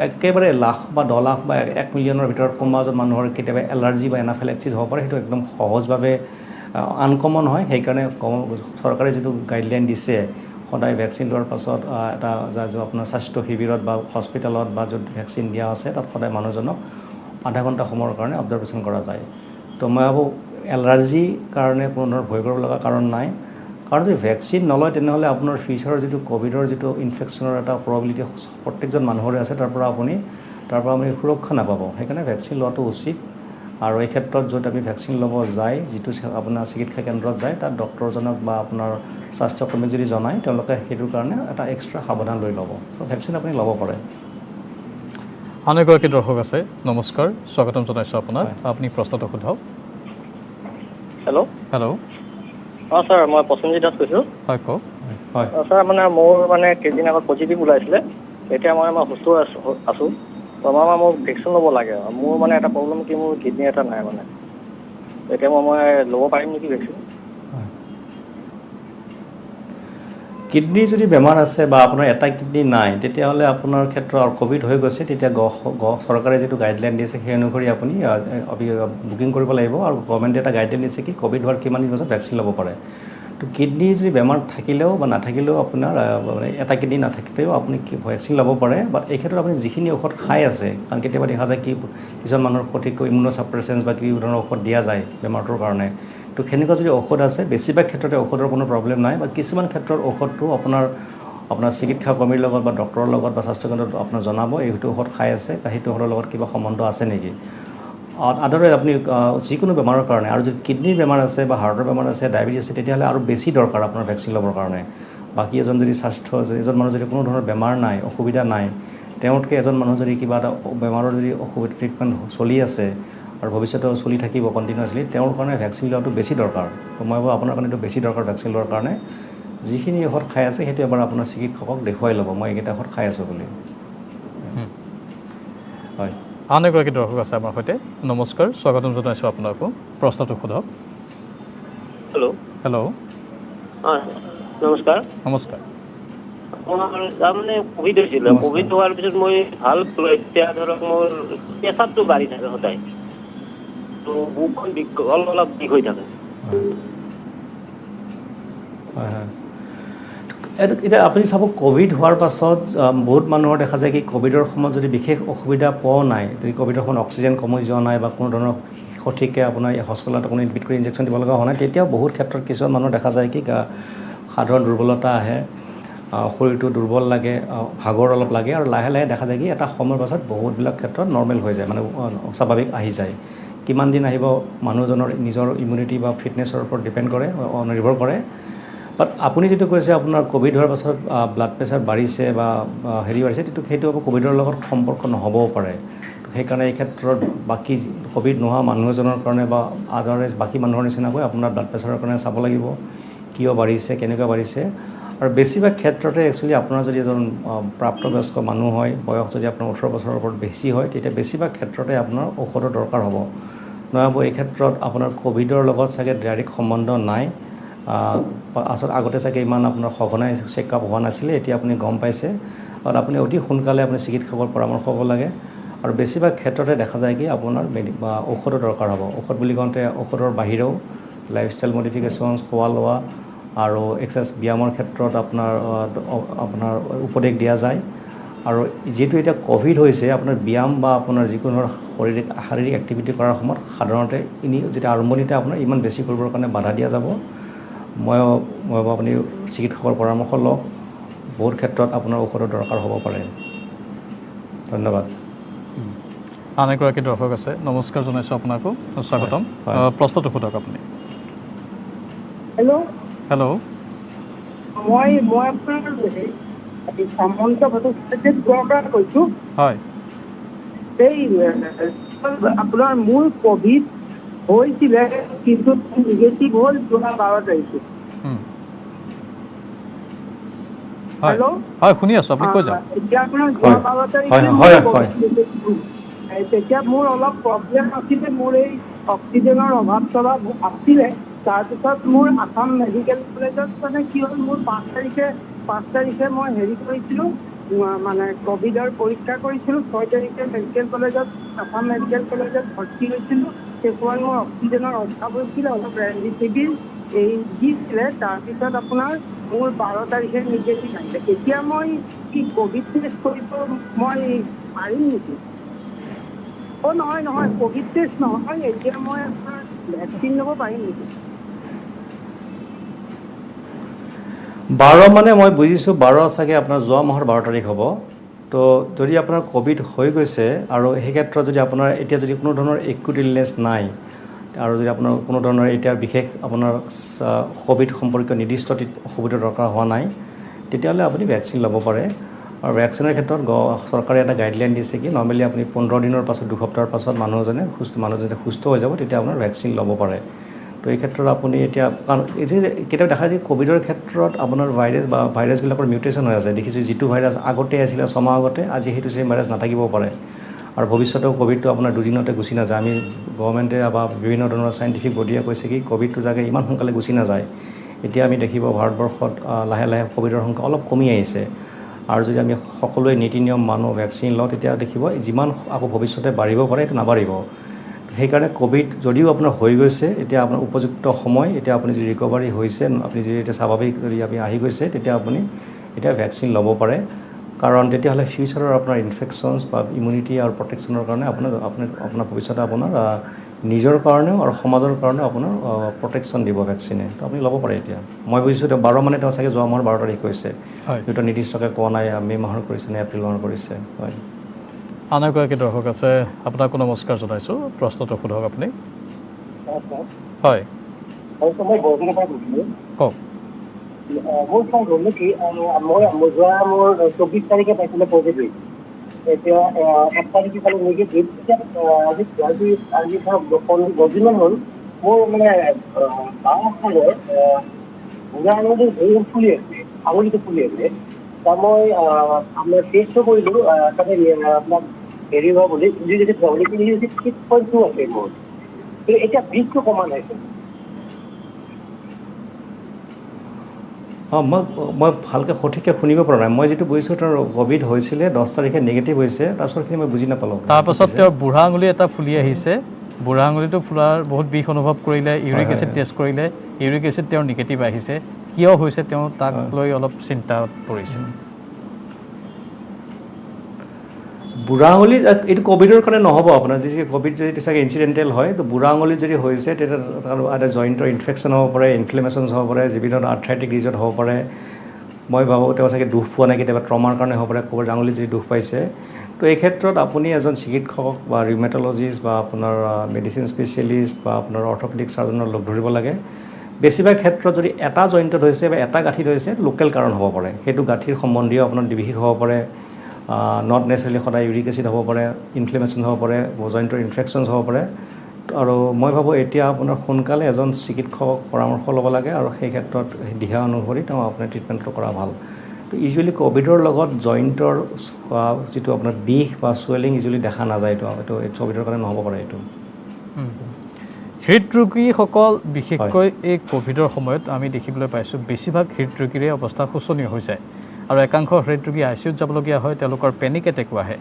একেবাৰে লাখ বা 10 লাখ বা 1 মিলিয়নৰ ভিতৰত কোনোবা এজন মানুহৰ কেতিয়াবা এলাৰ্জি বা এনাফিলাক্সিছ হ'ব পাৰে সেইটো একদম সহজভাৱে আনকমন হয় সেইকাৰণে চৰকাৰে যিটো গাইডলাইন দিছে সদায় ভেকচিন লোৱাৰ পাছত এটা আপোনাৰ স্বাস্থ্য শিবিৰত বা হস্পিটেলত বা য'ত ভেকচিন দিয়া আছে তাত সদায় মানুহজনক আধা ঘণ্টা সময়ৰ কাৰণে অবজাৰভেশ্যন কৰা যায় তো মই ভাবোঁ এলাৰ্জিৰ কাৰণে কোনো ধৰণৰ ভয় কৰিব লগা কাৰণ নাই কাৰণ যদি ভেকচিন নলয় তেনেহ'লে আপোনাৰ ফিউচাৰৰ যিটো ক'ভিডৰ যিটো ইনফেকশ্যনৰ এটা প্ৰবাবিলিটি প্ৰত্যেকজন মানুহৰে আছে তাৰ পৰা আপুনি সুৰক্ষা নাপাব সেইকাৰণে ভেকচিন লোৱাটো উচিত আৰু এই ক্ষেত্ৰত য'ত আমি ভেকচিন ল'ব যায় যিটো আপোনাৰ চিকিৎসা কেন্দ্ৰত যায় তাত ডক্টৰজনক বা আপোনাৰ স্বাস্থ্যকৰ্মীক যদি জনায় তেওঁলোকে সেইটোৰ কাৰণে এটা এক্সট্ৰা সাৱধান লৈ ল'ব তো ভেকচিন আপুনি ল'ব পাৰে আন এগৰাকী দৰ্শক আছে নমস্কাৰ স্বাগতম জনাইছোঁ আপোনাক আপুনি প্ৰশ্নটো সোধক হেল্ল' হেল্ল' অঁ ছাৰ মই প্ৰসেনজিৎ দাস কৈছোঁ হয় কওক হয় ছাৰ মানে মোৰ মানে কেইদিন আগত পজিটিভ ওলাইছিলে এতিয়া মই সুস্থ আছোঁ তো মোক ভেকচিন ল'ব লাগে মোৰ মানে এটা প্ৰব্লেম কি মোৰ কিডনী এটা নাই মানে এতিয়া মই ল'ব পাৰিম নেকি ভেকচিন কিডনী যদি বেমাৰ আছে বা আপোনাৰ এটা কিডনী নাই তেতিয়াহ'লে আপোনাৰ ক্ষেত্ৰত আৰু ক'ভিড হৈ গৈছে তেতিয়া চৰকাৰে যিটো গাইডলাইন দিছে সেই অনুসৰি আপুনি বুকিং কৰিব লাগিব আৰু গভৰ্ণমেণ্টে এটা গাইডলাইন দিছে কি ক'ভিড হোৱাৰ কিমান দিন পাছত ভেকচিন ল'ব পাৰে তো কিডনী যদি বেমাৰ থাকিলেও বা নাথাকিলেও আপোনাৰ এটা কিডনী নাথাকিলেও আপুনি ভেকচিন ল'ব পাৰে বাট এই ক্ষেত্ৰত আপুনি যিখিনি ঔষধ খাই আছে কাৰণ কেতিয়াবা দেখা যায় কি কিছুমান মানুহৰ সঠিককৈ ইমিউন'ছাপ্ৰেছেন্স বা কি ধৰণৰ ঔষধ দিয়া যায় বেমাৰটোৰ কাৰণে তো সেনেকুৱা যদি ঔষধ আছে বেছিভাগ ক্ষেত্ৰতে ঔষধৰ কোনো প্ৰব্লেম নাই বা কিছুমান ক্ষেত্ৰত ঔষধটো আপোনাৰ চিকিৎসা কৰ্মীৰ লগত বা ডক্টৰৰ লগত বা স্বাস্থ্যকেন্দ্ৰত আপোনাৰ জনাব এইটো ঔষধ খাই আছে সেইটো ঔষধৰ লগত কিবা সম্বন্ধ আছে নেকি আদাৰৱাইজ আপুনি যিকোনো বেমাৰৰ কাৰণে আৰু যদি কিডনীৰ বেমাৰ আছে বা হাৰ্টৰ বেমাৰ আছে ডায়েবেটিছ আছে তেতিয়াহ'লে আৰু বেছি দৰকাৰ আপোনাৰ ভেকচিন ল'বৰ কাৰণে বাকী এজন মানুহ যদি কোনো ধৰণৰ বেমাৰ নাই অসুবিধা নাই তেওঁতকৈ এজন মানুহ যদি কিবা এটা বেমাৰৰ যদি অসুবিধা ট্ৰিটমেণ্ট চলি আছে আৰু ভৱিষ্যতেও চলি থাকিব কণ্টিনিউৱাছলি তেওঁৰ কাৰণে ভেকচিন লোৱাটো বেছি দৰকাৰ তো মই ভাবোঁ আপোনাৰ কাৰণে এইটো বেছি দৰকাৰ ভেকচিন লোৱাৰ কাৰণে যিখিনি ঔষধ খাই আছে সেইটো এবাৰ আপোনাৰ চিকিৎসকক দেখুৱাই ল'ব মই এইকেইটা ঔষধ খাই আছোঁ বুলি হয় আন এগৰাকী দৰ্শক আছে আমাৰ সৈতে নমস্কাৰ স্বাগতম জনাইছোঁ আপোনাকো প্ৰশ্নটো সোধক হেল্ল' হেল্ল' অঁ নমস্কাৰ নমস্কাৰ তাৰমানে ক'ভিড হৈছিলে ক'ভিড হোৱাৰ পিছত মই ভাল এতিয়া ধৰক মোৰ প্ৰেছাৰটো বাঢ়ি থাকে সদায় তো বুকখন অলপ বিষ হৈ থাকে হয় হয় এতিয়া আপুনি চাব ক'ভিড হোৱাৰ পাছত বহুত মানুহৰ দেখা যায় কি ক'ভিডৰ সময়ত যদি বিশেষ অসুবিধা পোৱা নাই যদি ক'ভিডৰ সময়ত অক্সিজেন কমি যোৱা নাই বা কোনো ধৰণৰ সঠিককৈ আপোনাৰ হস্পিটেলত কোনো এডমিট কৰি ইনজেকশ্যন দিব লগা হোৱা নাই তেতিয়াও বহুত ক্ষেত্ৰত কিছুমান মানুহ দেখা যায় কি সাধাৰণ দুৰ্বলতা আহে শৰীৰটো দুৰ্বল লাগে ভাগৰ অলপ লাগে আৰু লাহে লাহে দেখা যায় কি এটা সময়ৰ পাছত বহুতবিলাক ক্ষেত্ৰত নৰ্মেল হৈ যায় মানে স্বাভাৱিক আহি যায় কিমান দিন আহিব মানুহজনৰ নিজৰ ইমিউনিটি বা ফিটনেছৰ ওপৰত ডিপেণ্ড কৰে নিৰ্ভৰ কৰে বাট আপুনি যিটো কৈছে আপোনাৰ ক'ভিড হোৱাৰ পাছত ব্লাড প্ৰেছাৰ বাঢ়িছে বা বাঢ়িছে সেইটো ক'ভিডৰ লগত সম্পৰ্ক নহ'বও পাৰে সেইকাৰণে এই ক্ষেত্ৰত বাকী ক'ভিড নোহোৱা মানুহ এজনৰ কাৰণে বা আদাৰৱাইজ বাকী মানুহৰ নিচিনাকৈ আপোনাৰ ব্লাড প্ৰেছাৰৰ কাৰণে চাব লাগিব কিয় বাঢ়িছে কেনেকুৱা বাঢ়িছে আৰু বেছিভাগ ক্ষেত্ৰতে একচুৱেলি আপোনাৰ যদি এজন প্ৰাপ্তবয়স্ক মানুহ হয় বয়স যদি আপোনাৰ 18 বছৰৰ ওপৰত বেছি হয় তেতিয়া বেছিভাগ ক্ষেত্ৰতে আপোনাৰ ঔষধৰ দৰকাৰ হ'ব নহ'ব এই ক্ষেত্ৰত আপোনাৰ ক'ভিডৰ লগত চাগে ডাইৰেক্ট সম্বন্ধ নাই আচলতে আগতে চাগে ইমান আপোনাৰ সঘনাই চেকআপ হোৱা নাছিলে এতিয়া আপুনি গম পাইছে আৰু আপুনি অতি সোনকালে আপুনি চিকিৎসকৰ পৰামৰ্শ ল'ব লাগে আৰু বেছিভাগ ক্ষেত্ৰতে দেখা যায় কি আপোনাৰ ঔষধৰ দৰকাৰ হ'ব ঔষধ বুলি কওঁতে ঔষধৰ বাহিৰেও লাইফষ্টাইল মডিফিকেশ্যনছ খোৱা লোৱা আৰু এক্সাৰচাইজ ব্যায়ামৰ ক্ষেত্ৰত আপোনাৰ উপদেশ দিয়া যায় আৰু যিহেতু এতিয়া ক'ভিড হৈছে আপোনাৰ ব্যায়াম বা আপোনাৰ যিকোনো শাৰীৰিক এক্টিভিটি কৰাৰ সময়ত সাধাৰণতে যেতিয়া আৰম্ভণিতে আপোনাৰ ইমান বেছি কৰিবৰ কাৰণে বাধা দিয়া যাব মই আপুনি চিকিৎসকৰ পৰামৰ্শ লওক বহুত ক্ষেত্ৰত আপোনাৰ ঔষধৰ দৰকাৰ হ'ব পাৰে ধন্যবাদ আন এগৰাকী দৰ্শক আছে নমস্কাৰ জনাইছোঁ আপোনাকো স্বাগতম প্ৰশ্নটো সোধক আপুনি হেল্ল' হেল্ল' মই আপোনাৰ সামন্ত ভট্টাচাৰ্যৰ কৈছোঁ হয় এই আপোনাৰ মোৰ ক'ভিড হৈছিলে কিন্তু নিগেটিভ হ'ল যোৱা 12 তাৰিখে হেল্ল' হয় শুনি আছোঁ আপুনি কৈ যাওক এতিয়া আপোনাৰ যোৱা 12 তাৰিখে তেতিয়া মোৰ অলপ প্ৰব্লেম আছিলে মোৰ এই অক্সিজেনৰ অভাৱ চভাৱ আছিলে তাৰপিছত মোৰ আসাম মেডিকেল কলেজত মানে কি হ'ল মোৰ 5 তাৰিখে মই হেৰি কৰিছিলোঁ মানে ক'ভিডৰ পৰীক্ষা কৰিছিলোঁ 6 তাৰিখে মেডিকেল কলেজত আছাম মেডিকেল কলেজত ভৰ্তি হৈছিলোঁ। সেইসময়ত মোৰ অক্সিজেনৰ অভাৱ হৈছিলে, অলপ ৰেমডিচিভিৰ এই দিছিলে। তাৰপিছত আপোনাৰ মোৰ 12 তাৰিখে নিগেটিভ আহিলে। এতিয়া মই কি ক'ভিড টেষ্ট কৰিব মই পাৰিম নেকি? নহয় ক'ভিড টেষ্ট নহয়, এতিয়া মই আপোনাৰ ভেকচিন ল'ব পাৰিম নেকি? 12 মানে মই বুজিছোঁ 12 চাগে আপোনাৰ যোৱা মাহৰ 12 তাৰিখ হ'ব। তো যদি আপোনাৰ ক'ভিড হৈ গৈছে আৰু সেই ক্ষেত্ৰত যদি আপোনাৰ এতিয়া যদি কোনো ধৰণৰ একিউট ইলনেছ নাই আৰু যদি আপোনাৰ কোনো ধৰণৰ এতিয়া বিশেষ আপোনাৰ ক'ভিড সম্পৰ্কীয় নিৰ্দিষ্ট অসুবিধাৰ দৰকাৰ হোৱা নাই, তেতিয়াহ'লে আপুনি ভেকচিন ল'ব পাৰে। আৰু ভেকচিনৰ ক্ষেত্ৰত চৰকাৰে এটা গাইডলাইন দিছে কি নৰ্মেলি আপুনি 15 দিনৰ পাছত 2 সপ্তাহৰ পাছত মানুহজনে সুস্থ হৈ যাব, তেতিয়া আপোনাৰ ভেকচিন ল'ব পাৰে। তো এই ক্ষেত্ৰত আপুনি এতিয়া কাৰণ এই যে কেতিয়াবা দেখা যায় ক'ভিডৰ ক্ষেত্ৰত আপোনাৰ ভাইৰাছবিলাকৰ মিউটেশ্যন হৈ আছে। দেখিছোঁ যিটো ভাইৰাছ আগতে আছিলে 6 মাহ আগতে, আজি সেইটো চেম ভাইৰাছ নাথাকিবও পাৰে। আৰু ভৱিষ্যতেও ক'ভিডটো আপোনাৰ দুদিনতে গুচি নাযায়। আমি গভৰ্ণমেণ্টে বা বিভিন্ন ধৰণৰ চাইণ্টিফিক বডিয়ে কৈছে কি ক'ভিডটো জাগে ইমান সোনকালে গুচি নাযায়। এতিয়া আমি দেখিব ভাৰতবৰ্ষত লাহে লাহে ক'ভিডৰ সংখ্যা অলপ কমি আহিছে। আৰু যদি আমি সকলোৱে নীতি নিয়ম মানো, ভেকচিন লওঁ, তেতিয়া দেখিব যিমান আকৌ ভৱিষ্যতে বাঢ়িব পাৰে এইটো নাবাঢ়িব। সেইকাৰণে ক'ভিড যদিও আপোনাৰ হৈ গৈছে, এতিয়া আপোনাৰ উপযুক্ত সময়, এতিয়া আপুনি যদি ৰিকভাৰী হৈছে, আপুনি যদি এতিয়া স্বাভাৱিক যদি আপুনি আহি গৈছে, তেতিয়া আপুনি এতিয়া ভেকচিন ল'ব পাৰে। কাৰণ তেতিয়াহ'লে ফিউচাৰৰ আপোনাৰ ইনফেকশ্যনছ বা ইমিউনিটি আৰু প্ৰটেকশ্যনৰ কাৰণে আপোনাৰ ভৱিষ্যতে আপোনাৰ নিজৰ কাৰণেও আৰু সমাজৰ কাৰণেও আপোনাৰ প্ৰটেকশ্যন দিব ভেকচিনে। তো আপুনি ল'ব পাৰে এতিয়া। মই বুজিছোঁ এতিয়া 12 মানে তেওঁ চাগে যোৱা মাহৰ 12 তাৰিখ কৈছে। এইটো নিৰ্দিষ্টকৈ কোৱা নাই মে' মাহৰ কৰিছে নে এপ্ৰিল মাহৰ কৰিছে। হয়, আন এগৰাকী দৰ্শক আছে, আপোনাকো নমস্কাৰ জনাইছোঁ। প্ৰশ্নটো সোধক আপুনি। হয়, মই বৰগুৰিৰ পৰা কৈছিলোঁ। কওক। মোৰ ফোন হ'ল নেকি মই যোৱা মোৰ 24 তাৰিখে পাইছিলোঁ পজিটিভ। এতিয়া 1 তাৰিখে পালোঁ নিগেটিভ। এতিয়া আজি ধৰক 10 দিনমান হ'ল মোৰ মানে বাওঁফালৰ বুঢ়া আঙুলিৰ হেৰি ফুলি আছে, আঙুলিটো ফুলি আছে। তাৰ মই আপোনাৰ টেষ্টটো কৰিলোঁ, তাতে আপোনাক হেৰি হোৱা বুলি ইণ্ডিকেটেড হোৱা বুলি 6.2 আছে মোৰ। কিন্তু এতিয়া বিষটো কমা নাই। মই ভালকৈ সঠিককৈ শুনিব পৰা নাই। মই যিটো বুজিছোঁ তেওঁৰ ক'ভিড হৈছিলে 10 তাৰিখে নিগেটিভ হৈছে, তাৰপিছতখিনি মই বুজি নাপালোঁ। তাৰপাছত তেওঁৰ বুঢ়া আঙুলি এটা ফুলি আহিছে। বুঢ়া আঙুলিটো ফুলাৰ বহুত বিষ অনুভৱ কৰিলে, ইউৰিক এচিড টেষ্ট কৰিলে, ইউৰিক এচিড তেওঁৰ নিগেটিভ আহিছে। কিয় হৈছে তেওঁ তাক লৈ অলপ চিন্তাত পৰিছে। বুঢ়া আঙুলি এইটো ক'ভিডৰ কাৰণে নহ'ব আপোনাৰ। যদি ক'ভিড যদি চাগে ইনচিডেণ্টেল হয়, তো বুঢ়া আঙুলিত যদি হৈছে তেতিয়া এটা জইণ্টৰ ইনফেকশ্যন হ'ব পাৰে, ইনফ্লেমেশ্যনছ হ'ব পাৰে, বিভিন্ন আৰ্থ্ৰাইটিক ৰিজত হ'ব পাৰে। মই ভাবোঁ তেওঁ চাগে দুখ পোৱা নাই, কেতিয়াবা ট্ৰমাৰ কাৰণে হ'ব পাৰে ক'ভিড আঙুলিত যদি দুখ পাইছে। তো এই ক্ষেত্ৰত আপুনি এজন চিকিৎসক বা ৰিউমেটলজিষ্ট বা আপোনাৰ মেডিচিন স্পেচিয়েলিষ্ট বা আপোনাৰ অৰ্থপেডিক চাৰ্জনৰ লগ ধৰিব লাগে। বেছিভাগ ক্ষেত্ৰত যদি এটা জইণ্টত হৈছে বা এটা গাঁঠিত হৈছে, লোকেল কাৰণ হ'ব পাৰে। সেইটো গাঁঠিৰ সম্বন্ধীয় আপোনাৰ বিষ হ'ব পাৰে, নট নেচাৰেলি সদায় ইউৰিক এচিড হ'ব পাৰে, ইনফ্লেমেশ্যন হ'ব পাৰে, জইণ্টৰ ইনফেকশ্যনছ হ'ব পাৰে। আৰু মই ভাবোঁ এতিয়া আপোনাৰ সোনকালে এজন চিকিৎসকক পৰামৰ্শ ল'ব লাগে আৰু সেই ক্ষেত্ৰত দিহা অনুসৰি তেওঁ আপোনাৰ ট্ৰিটমেণ্টটো কৰা ভাল। তো ইউজুৱেলি ক'ভিডৰ লগত জইণ্টৰ যিটো আপোনাৰ বিষ বা চুৱেলিং ইউজুৱেলি দেখা নাযায়। এইটো ক'ভিডৰ কাৰণে নহ'ব পাৰে এইটো। হৃদৰোগীসকল বিশেষকৈ এই ক'ভিডৰ সময়ত আমি দেখিবলৈ পাইছোঁ বেছিভাগ হৃদৰোগীৰে অৱস্থা শোচনীয় হৈ যায় আৰু একাংশ হৃদৰোগী ICUত যাবলগীয়া হয়, তেওঁলোকৰ পেনিক এটেকো আহে।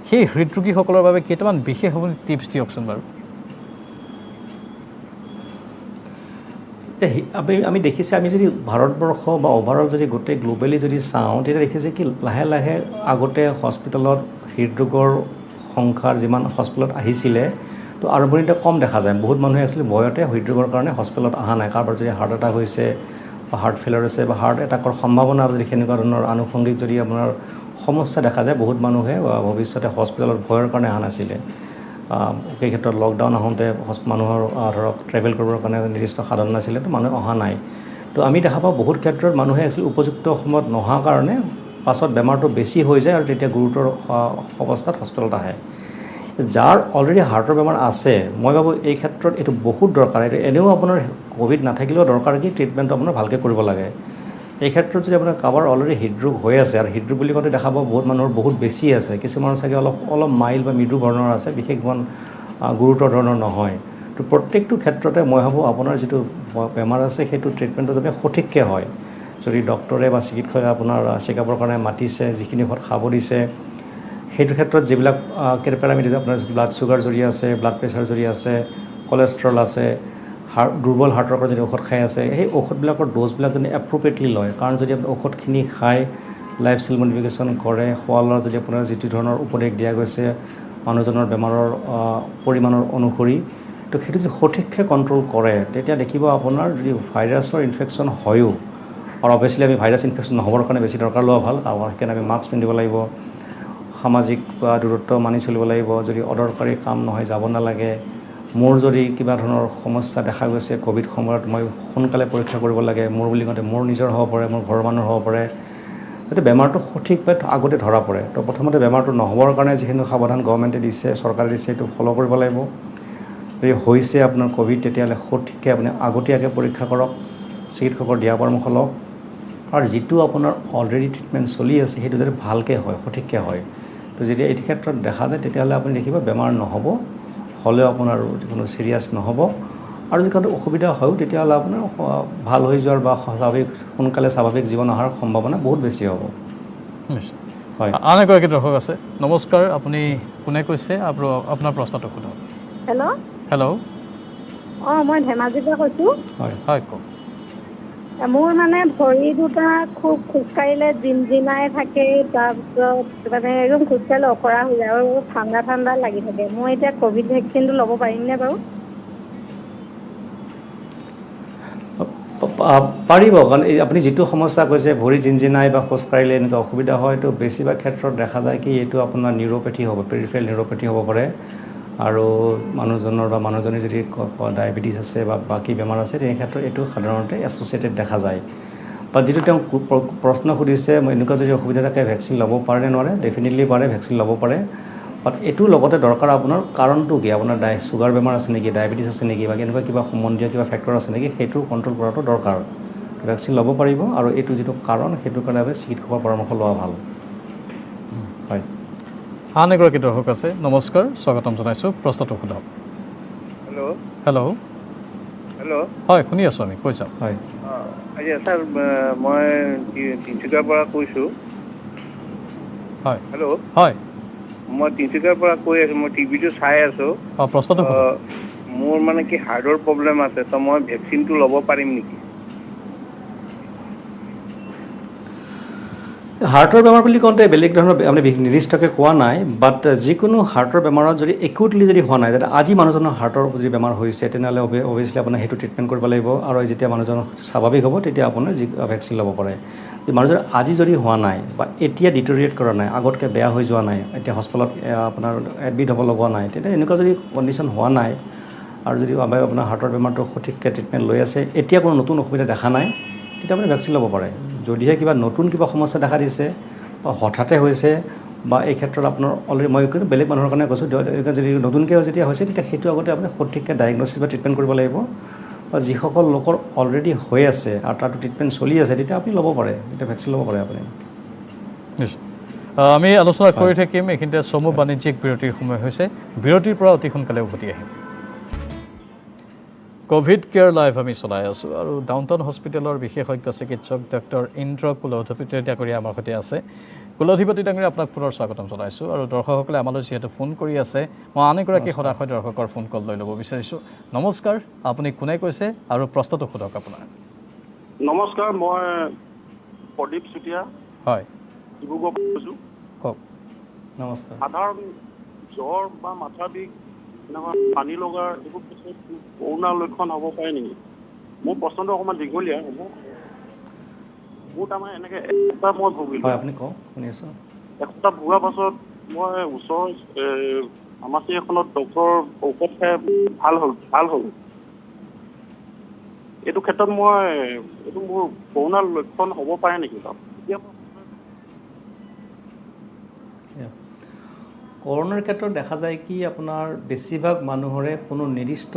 সেই হৃদৰোগীসকলৰ বাবে কেইটামান বিশেষ টিপছ দিয়কচোন বাৰু। আমি দেখিছে, আমি যদি ভাৰতবৰ্ষ বা অভাৰঅল যদি গোটেই গ্ল'বেলি যদি চাওঁ, তেতিয়া দেখিছে কি লাহে লাহে আগতে হস্পিটেলত হৃদৰোগৰ সংখ্যাৰ যিমান হস্পিটেলত আহিছিলে, তো আৰম্ভণিতে কম দেখা যায়। বহুত মানুহে একচুৱেলি ভয়তে হৃদৰোগৰ কাৰণে হস্পিটেলত অহা নাই। কাৰোবাৰ যদি হাৰ্ট এটাক হৈছে বা হাৰ্ট ফেইলিয়াৰ হৈছে বা হাৰ্ট এটাকৰ সম্ভাৱনা যদি সেনেকুৱা ধৰণৰ আনুষংগিক যদি আপোনাৰ সমস্যা দেখা যায়, বহুত মানুহে ভৱিষ্যতে হস্পিটেলত ভয়ৰ কাৰণে অহা নাছিলে। সেই ক্ষেত্ৰত লকডাউন আহোঁতে মানুহৰ ধৰক ট্ৰেভেল কৰিবৰ কাৰণে নিৰ্দিষ্ট সাধন নাছিলে, তো মানুহে অহা নাই। তো আমি দেখা পাওঁ বহুত ক্ষেত্ৰত মানুহে একচুৱেলি উপযুক্ত সময়ত নোহোৱাৰ কাৰণে পাছত বেমাৰটো বেছি হৈ যায় আৰু তেতিয়া গুৰুতৰ অৱস্থাত হস্পিটেলত আহে। যাৰ অলৰেডি হাৰ্টৰ বেমাৰ আছে, মই ভাবোঁ এই ক্ষেত্ৰত এইটো বহুত দৰকাৰ। এইটো এনেও আপোনাৰ ক'ভিড নাথাকিলেও দৰকাৰ কি ট্ৰিটমেণ্টটো আপোনাৰ ভালকৈ কৰিব লাগে। এই ক্ষেত্ৰত যদি আপোনাৰ কাৰোবাৰ অলৰেডি হৃদৰোগ হৈ আছে, আৰু হৃদৰোগ বুলি কওঁতে দেখা পাব বহুত মানুহৰ বহুত বেছি আছে, কিছুমানৰ চাগে অলপ মাইল্ড বা মৃদু ধৰণৰ আছে, বিশেষ ইমান গুৰুতৰ ধৰণৰ নহয়। তো প্ৰত্যেকটো ক্ষেত্ৰতে মই ভাবোঁ আপোনাৰ যিটো বেমাৰ আছে সেইটো ট্ৰিটমেণ্টটো যাতে সঠিককৈ হয়। যদি ডক্টৰে বা চিকিৎসকে আপোনাৰ চেকআপৰ কাৰণে মাতিছে, যিখিনি ঔষধ খাব দিছে, সেইটো ক্ষেত্ৰত যিবিলাক পেৰামিটাৰ আপোনাৰ ব্লাড চুগাৰ যদি আছে, ব্লাড প্ৰেছাৰ যদি আছে, কলেষ্ট্ৰল আছে, দুৰ্বল হাৰ্টৰ কাৰণে যদি ঔষধ খাই আছে, সেই ঔষধবিলাকৰ ড'জবিলাক যদি এপ্ৰপ্ৰিয়েটলি লয়। কাৰণ যদি আপুনি ঔষধখিনি খাই লাইফষ্টাইল মডিফিকেশ্যন কৰে, খোৱা লোৱাৰ যদি আপোনাৰ যিটো ধৰণৰ উপদেশ দিয়া গৈছে মানুহজনৰ বেমাৰৰ পৰিমাণৰ অনুসৰি, তো সেইটো যদি সঠিককৈ কণ্ট্ৰল কৰে, তেতিয়া দেখিব আপোনাৰ যদি ভাইৰাছৰ ইনফেকশ্যন হয়ও, আৰু অভিয়াছলি আমি ভাইৰাছ ইনফেকশ্যন নহ'বৰ কাৰণে বেছি দৰকাৰ লোৱা ভাল। আৰু সেইকাৰণে আমি মাস্ক পিন্ধিব লাগিব, সামাজিক বা দূৰত্ব মানি চলিব লাগিব, যদি অদৰকাৰী কাম নহয় যাব নালাগে। মোৰ যদি কিবা ধৰণৰ সমস্যা দেখা গৈছে ক'ভিড সময়ত, মই সোনকালে পৰীক্ষা কৰিব লাগে। মোৰ বুলি কওঁতে মোৰ নিজৰ হ'ব পাৰে, মোৰ ঘৰৰ মানুহ হ'ব পাৰে, যাতে বেমাৰটো সঠিকভাৱে আগতে ধৰা পৰে। তো প্ৰথমতে বেমাৰটো নহ'বৰ কাৰণে যিখিনি সাৱধান গভৰ্ণমেণ্টে দিছে, চৰকাৰে দিছে, সেইটো ফ'ল' কৰিব লাগিব। যদি হৈছে আপোনাৰ ক'ভিড, তেতিয়াহ'লে সঠিককৈ আপুনি আগতীয়াকৈ পৰীক্ষা কৰক, চিকিৎসকৰ দিহা পৰামৰ্শ লওক, আৰু যিটো আপোনাৰ অলৰেডি ট্ৰিটমেণ্ট চলি আছে সেইটো যাতে ভালকৈ হয়, সঠিককৈ হয়। তো যেতিয়া এই ক্ষেত্ৰত দেখা যায়, তেতিয়াহ'লে আপুনি দেখিব বেমাৰ নহ'ব, হ'লেও আপোনাৰ কোনো ছিৰিয়াছ নহ'ব, আৰু যদি অসুবিধা হয়ও তেতিয়াহ'লে আপোনাৰ ভাল হৈ যোৱাৰ বা সোনকালে স্বাভাৱিক জীৱন অহাৰ সম্ভাৱনা বহুত বেছি হ'ব। নিশ্চয়। হয়, আন এগৰাকী দৰ্শক আছে। নমস্কাৰ, আপুনি কোনে কৈছে? আপোনাৰ প্ৰশ্নটো সোধক। হেল্ল'। হেল্ল'। মই ধেমাজিৰ পৰা কৈছোঁ। হয়, হয়, কওক। মোৰ মানে ভৰি দুটা খুব খোজকাঢ়িলে জিনজিনাই থাকে, তাৰপিছত মানে একদম খোজকাঢ়িলে অকৰা হৈ যায় আৰু ঠাণ্ডা ঠাণ্ডা লাগি থাকে। মই এতিয়া ক'ভিড ভেকচিনটো ল'ব পাৰিমনে বাৰু? পাৰিব, কাৰণ এই আপুনি যিটো সমস্যা কৈছে, ভৰি জিনজিনাই বা খোজকাঢ়িলে এনেকুৱা অসুবিধা হয়, তো বেছিভাগ ক্ষেত্ৰত দেখা যায় কি এইটো আপোনাৰ নিউৰোপেথি হ'ব, পেৰিফেৰেল নিউৰোপেথি হ'ব পাৰে। আৰু মানুহজনৰ বা মানুহজনী যদি ডায়েবেটিছ আছে বা বাকী বেমাৰ আছে, তেনে ক্ষেত্ৰত এইটো সাধাৰণতে এছ'চিয়েটেড দেখা যায়। বা যিটো তেওঁ প্ৰশ্ন সুধিছে, এনেকুৱা যদি অসুবিধা থাকে ভেকচিন ল'ব পাৰে নে নোৱাৰে, ডেফিনেটলি পাৰে, ভেকচিন ল'ব পাৰে। বাট এইটোৰ লগতে দৰকাৰ আপোনাৰ কাৰণটো কি, আপোনাৰ চুগাৰ বেমাৰ আছে নেকি, ডায়েবেটিছ আছে নেকি, বা এনেকুৱা কিবা সম্বন্ধীয় কিবা ফেক্টৰ আছে নেকি, সেইটো কণ্ট্ৰল কৰাটো দৰকাৰ। ভেকচিন ল'ব পাৰিব, আৰু এইটো যিটো কাৰণ, সেইটোৰ কাৰণে আমি চিকিৎসকৰ পৰামৰ্শ লোৱা ভাল। হয়, আন এগৰাকী দৰ্শক আছে। নমস্কাৰ, স্বাগতম জনাইছোঁ, প্ৰশ্নটো সোধক। হেল্ল'। হেল্ল'। হেল্ল'। হয়, শুনি আছোঁ আমি, কৈ যাওক। হয়, আচ্ছা ছাৰ, মই তিনিচুকীয়াৰ পৰা কৈছোঁ। হয়, হেল্ল'। হয়। মই তিনিচুকীয়াৰ পৰা কৈ আছোঁ, মই টিভিটো চাই আছোঁ। প্ৰশ্নটো সোধক। মোৰ মানে কি হাৰ্টৰ প্ৰব্লেম আছে, তো মই ভেকচিনটো ল'ব পাৰিম নেকি? হাৰ্টৰ বেমাৰ বুলি কওঁতে বেলেগ ধৰণৰ আমি নিৰ্দিষ্টকৈ কোৱা নাই, বাট যিকোনো হাৰ্টৰ বেমাৰত যদি একিউটলি যদি হোৱা নাই, যাতে আজি মানুহজনৰ হাৰ্টৰ যদি বেমাৰ হৈছে, তেনেহ'লে অভিয়াছলি আপোনাৰ সেইটো ট্ৰিটমেণ্ট কৰিব লাগিব, আৰু যেতিয়া মানুহজন স্বাভাৱিক হ'ব তেতিয়া আপোনাৰ ভেকচিন ল'ব পাৰে। মানুহজন আজি যদি হোৱা নাই বা এতিয়া ডিটৰিয়েট কৰা নাই, আগতকৈ বেয়া হৈ যোৱা নাই, এতিয়া হস্পিটেলত আপোনাৰ এডমিট হ'ব লগা নাই, তেতিয়া এনেকুৱা যদি কণ্ডিশ্যন হোৱা নাই, আৰু যদি আপোনাৰ হাৰ্টৰ বেমাৰটো সঠিককৈ ট্ৰিটমেণ্ট লৈ আছে, এতিয়া কোনো নতুন অসুবিধা দেখা নাই, তেতিয়া আপুনি ভেকচিন ল'ব পাৰে। যদিহে কিবা নতুন কিবা সমস্যা দেখা দিছে বা হঠাতে হৈছে, বা এই ক্ষেত্ৰত আপোনাৰ অলৰেডি মই বেলেগ মানুহৰ কাৰণে কৈছোঁ, যদি নতুনকৈ যেতিয়া হৈছে, তেতিয়া সেইটো আগতে আপুনি সঠিককৈ ডায়েগনচিছ বা ট্ৰিটমেণ্ট কৰিব লাগিব। বা যিসকল লোকৰ অলৰেডি হৈ আছে আৰু তাতো ট্ৰিটমেণ্ট চলি আছে, তেতিয়া আপুনি ল'ব পাৰে, তেতিয়া ভেকচিন ল'ব পাৰে আপুনি। নিশ্চয়। আমি আলোচনা কৰি থাকিম। এইখিনিতে চমু বাণিজ্যিক বিৰতিৰ সময় হৈছে। বিৰতিৰ পৰা অতি সোনকালে উভতি আহিম। কোভিড কেয়াৰ লাইভ আমি চলাই আছোঁ, আৰু ডাউনটাউন হস্পিটেলৰ বিশেষজ্ঞ চিকিৎসক ডক্টৰ ইন্দ্ৰ কুলধিপতি ডাঙৰীয়া আমাৰ সৈতে আছে। কুলধিপতি ডাঙৰীয়া, আপোনাক পুনৰ স্বাগতম জনাইছোঁ। আৰু দৰ্শকসকলে আমালৈ যিহেতু ফোন কৰি আছে, মই আন এগৰাকী সদাশয় দৰ্শকৰ ফোন কল লৈ ল'ব বিচাৰিছোঁ। নমস্কাৰ, আপুনি কোনে কৈছে আৰু প্ৰশ্নটো সোধক আপোনাৰ। নমস্কাৰ, মই প্ৰদীপ চুতীয়া, হয়, ডিব্ৰুগড় পৰা কৈছোঁ। কওক। নমস্কাৰ। সাধাৰণ জ্বৰ বা মাথা বিষ, এনেকুৱা পানী লগাৰ এইবোৰ ক্ষেত্ৰত কৰোণাৰ লক্ষণ হ'ব পাৰে নেকি? মোৰ প্ৰশ্নটো অকণমান দীঘলীয়া হ'ব। মোৰ তাৰমানে এনেকৈ এসপ্তাহ মই ভুগিলোঁ। হয়, আপুনি কওক, শুনি আছোঁ। এসপ্তাহ ভোগাৰ পাছত মই ওচৰৰ ফাৰ্মাচী এখনত ডক্টৰৰ ঔষধ খাই ভাল হ'ল। এইটো ক্ষেত্ৰত এইটো মোৰ কৰোণাৰ লক্ষণ হ'ব পাৰে নেকি বাৰু? এতিয়া কৰোণাৰ ক্ষেত্ৰত দেখা যায় কি, আপোনাৰ বেছিভাগ মানুহৰে কোনো নিৰ্দিষ্ট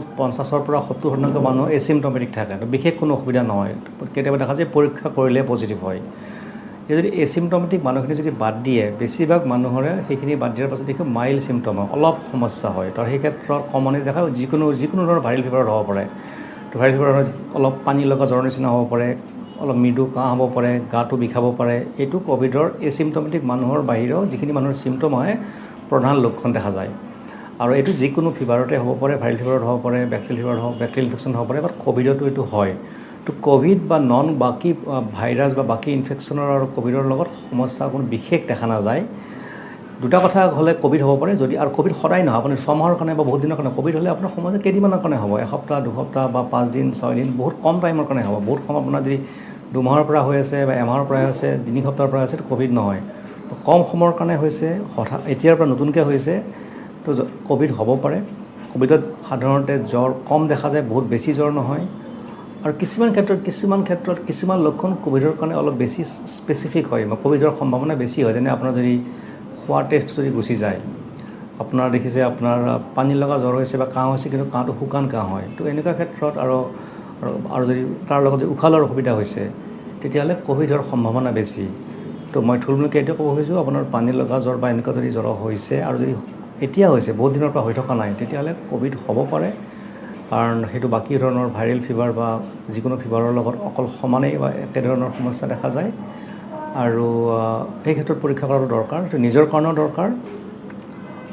50-ৰ পৰা 70% মানুহ এচিমটমেটিক থাকে, বিশেষ কোনো অসুবিধা নহয়। কেতিয়াবা দেখা যায় পৰীক্ষা কৰিলে পজিটিভ হয়। যদি এচিমটমেটিক মানুহখিনি যদি বাদ দিয়ে, বেছিভাগ মানুহৰে সেইখিনি বাদ দিয়াৰ পাছত দেখি মাইল্ড চিমটম হয়, অলপ সমস্যা হয়। তো সেই ক্ষেত্ৰত কমনে দেখা যিকোনো ধৰণৰ ভাইৰেল ফিভাৰত হ'ব পাৰে। তো ভাইৰেল ফিভাৰত অলপ পানী লগা জ্বৰ নিচিনা হ'ব পাৰে, অলপ মৃদু কাহ হ'ব পাৰে, গাটো বিষাব পাৰে। এইটো ক'ভিডৰ এচিমটমেটিক মানুহৰ বাহিৰেও যিখিনি মানুহৰ চিমটম হয় প্ৰধান লক্ষণ দেখা যায়। আৰু এইটো যিকোনো ফিভাৰতে হ'ব পাৰে, ভাইৰেল ফিভাৰত হ'ব পাৰে, বেক্টেৰিয়েল ফিভাৰত হ'ব, বেক্টেৰিয়েল ইনফেকশ্যন হ'ব পাৰে, বাট ক'ভিডতো এইটো হয়। তো ক'ভিড বা বাকী ভাইৰাছ বা বাকী ইনফেকশ্যনৰ আৰু ক'ভিডৰ লগত সমস্যা কোনো বিশেষ দেখা নাযায়। দুটা কথা হ'লে ক'ভিড হ'ব পাৰে, যদি আৰু ক'ভিড সদায় নহয়, আপুনি 6 মাহৰ কাৰণে বা বহুত দিনৰ কাৰণে ক'ভিড হ'লে আপোনাৰ সমাজে কেইদিনমানৰ কাৰণে হ'ব, এসপ্তাহ 2 সপ্তাহ বা 5 দিন 6 দিন, বহুত কম টাইমৰ কাৰণে হ'ব। বহুত কম আপোনাৰ যদি 2 মাহৰ পৰা হৈ আছে বা এমাহৰ পৰা হৈছে, 3 সপ্তাহৰ পৰা হৈছে, ক'ভিড নহয়। কম সময়ৰ কাৰণে হৈছে, হঠাৎ এতিয়াৰ পৰা নতুনকৈ হৈছে, তো ক'ভিড হ'ব পাৰে। ক'ভিডত সাধাৰণতে জ্বৰ কম দেখা যায়, বহুত বেছি জ্বৰ নহয়। আৰু কিছুমান ক্ষেত্ৰত কিছুমান লক্ষণ ক'ভিডৰ কাৰণে অলপ বেছি স্পেচিফিক হয় বা ক'ভিডৰ সম্ভাৱনা বেছি হয়। যেনে আপোনাৰ যদি খোৱা টেষ্ট যদি গুচি যায়, আপোনাৰ দেখিছে আপোনাৰ পানী লগা জ্বৰ হৈছে বা কাহ হৈছে, কিন্তু কাহটো শুকান কাহ হয়। তো এনেকুৱা ক্ষেত্ৰত আৰু যদি তাৰ লগত যদি উশাহ লোৱাৰ অসুবিধা হৈছে, তেতিয়াহ'লে ক'ভিডৰ সম্ভাৱনা বেছি। তো মই থুলমূলকৈ এইটো ক'ব খুজিছোঁ, আপোনাৰ পানী লগা জ্বৰ বা এনেকুৱা যদি জ্বৰ হৈছে আৰু যদি এতিয়া হৈছে, বহুত দিনৰ পৰা হৈ থকা নাই, তেতিয়াহ'লে ক'ভিড হ'ব পাৰে। কাৰণ সেইটো বাকী ধৰণৰ ভাইৰেল ফিভাৰ বা যিকোনো ফিভাৰৰ লগত অকল সমানেই বা একেধৰণৰ সমস্যা দেখা যায়। আৰু এই ক্ষেত্ৰত পৰীক্ষা কৰাটো দৰকাৰ, সেইটো নিজৰ কাৰণেও দৰকাৰ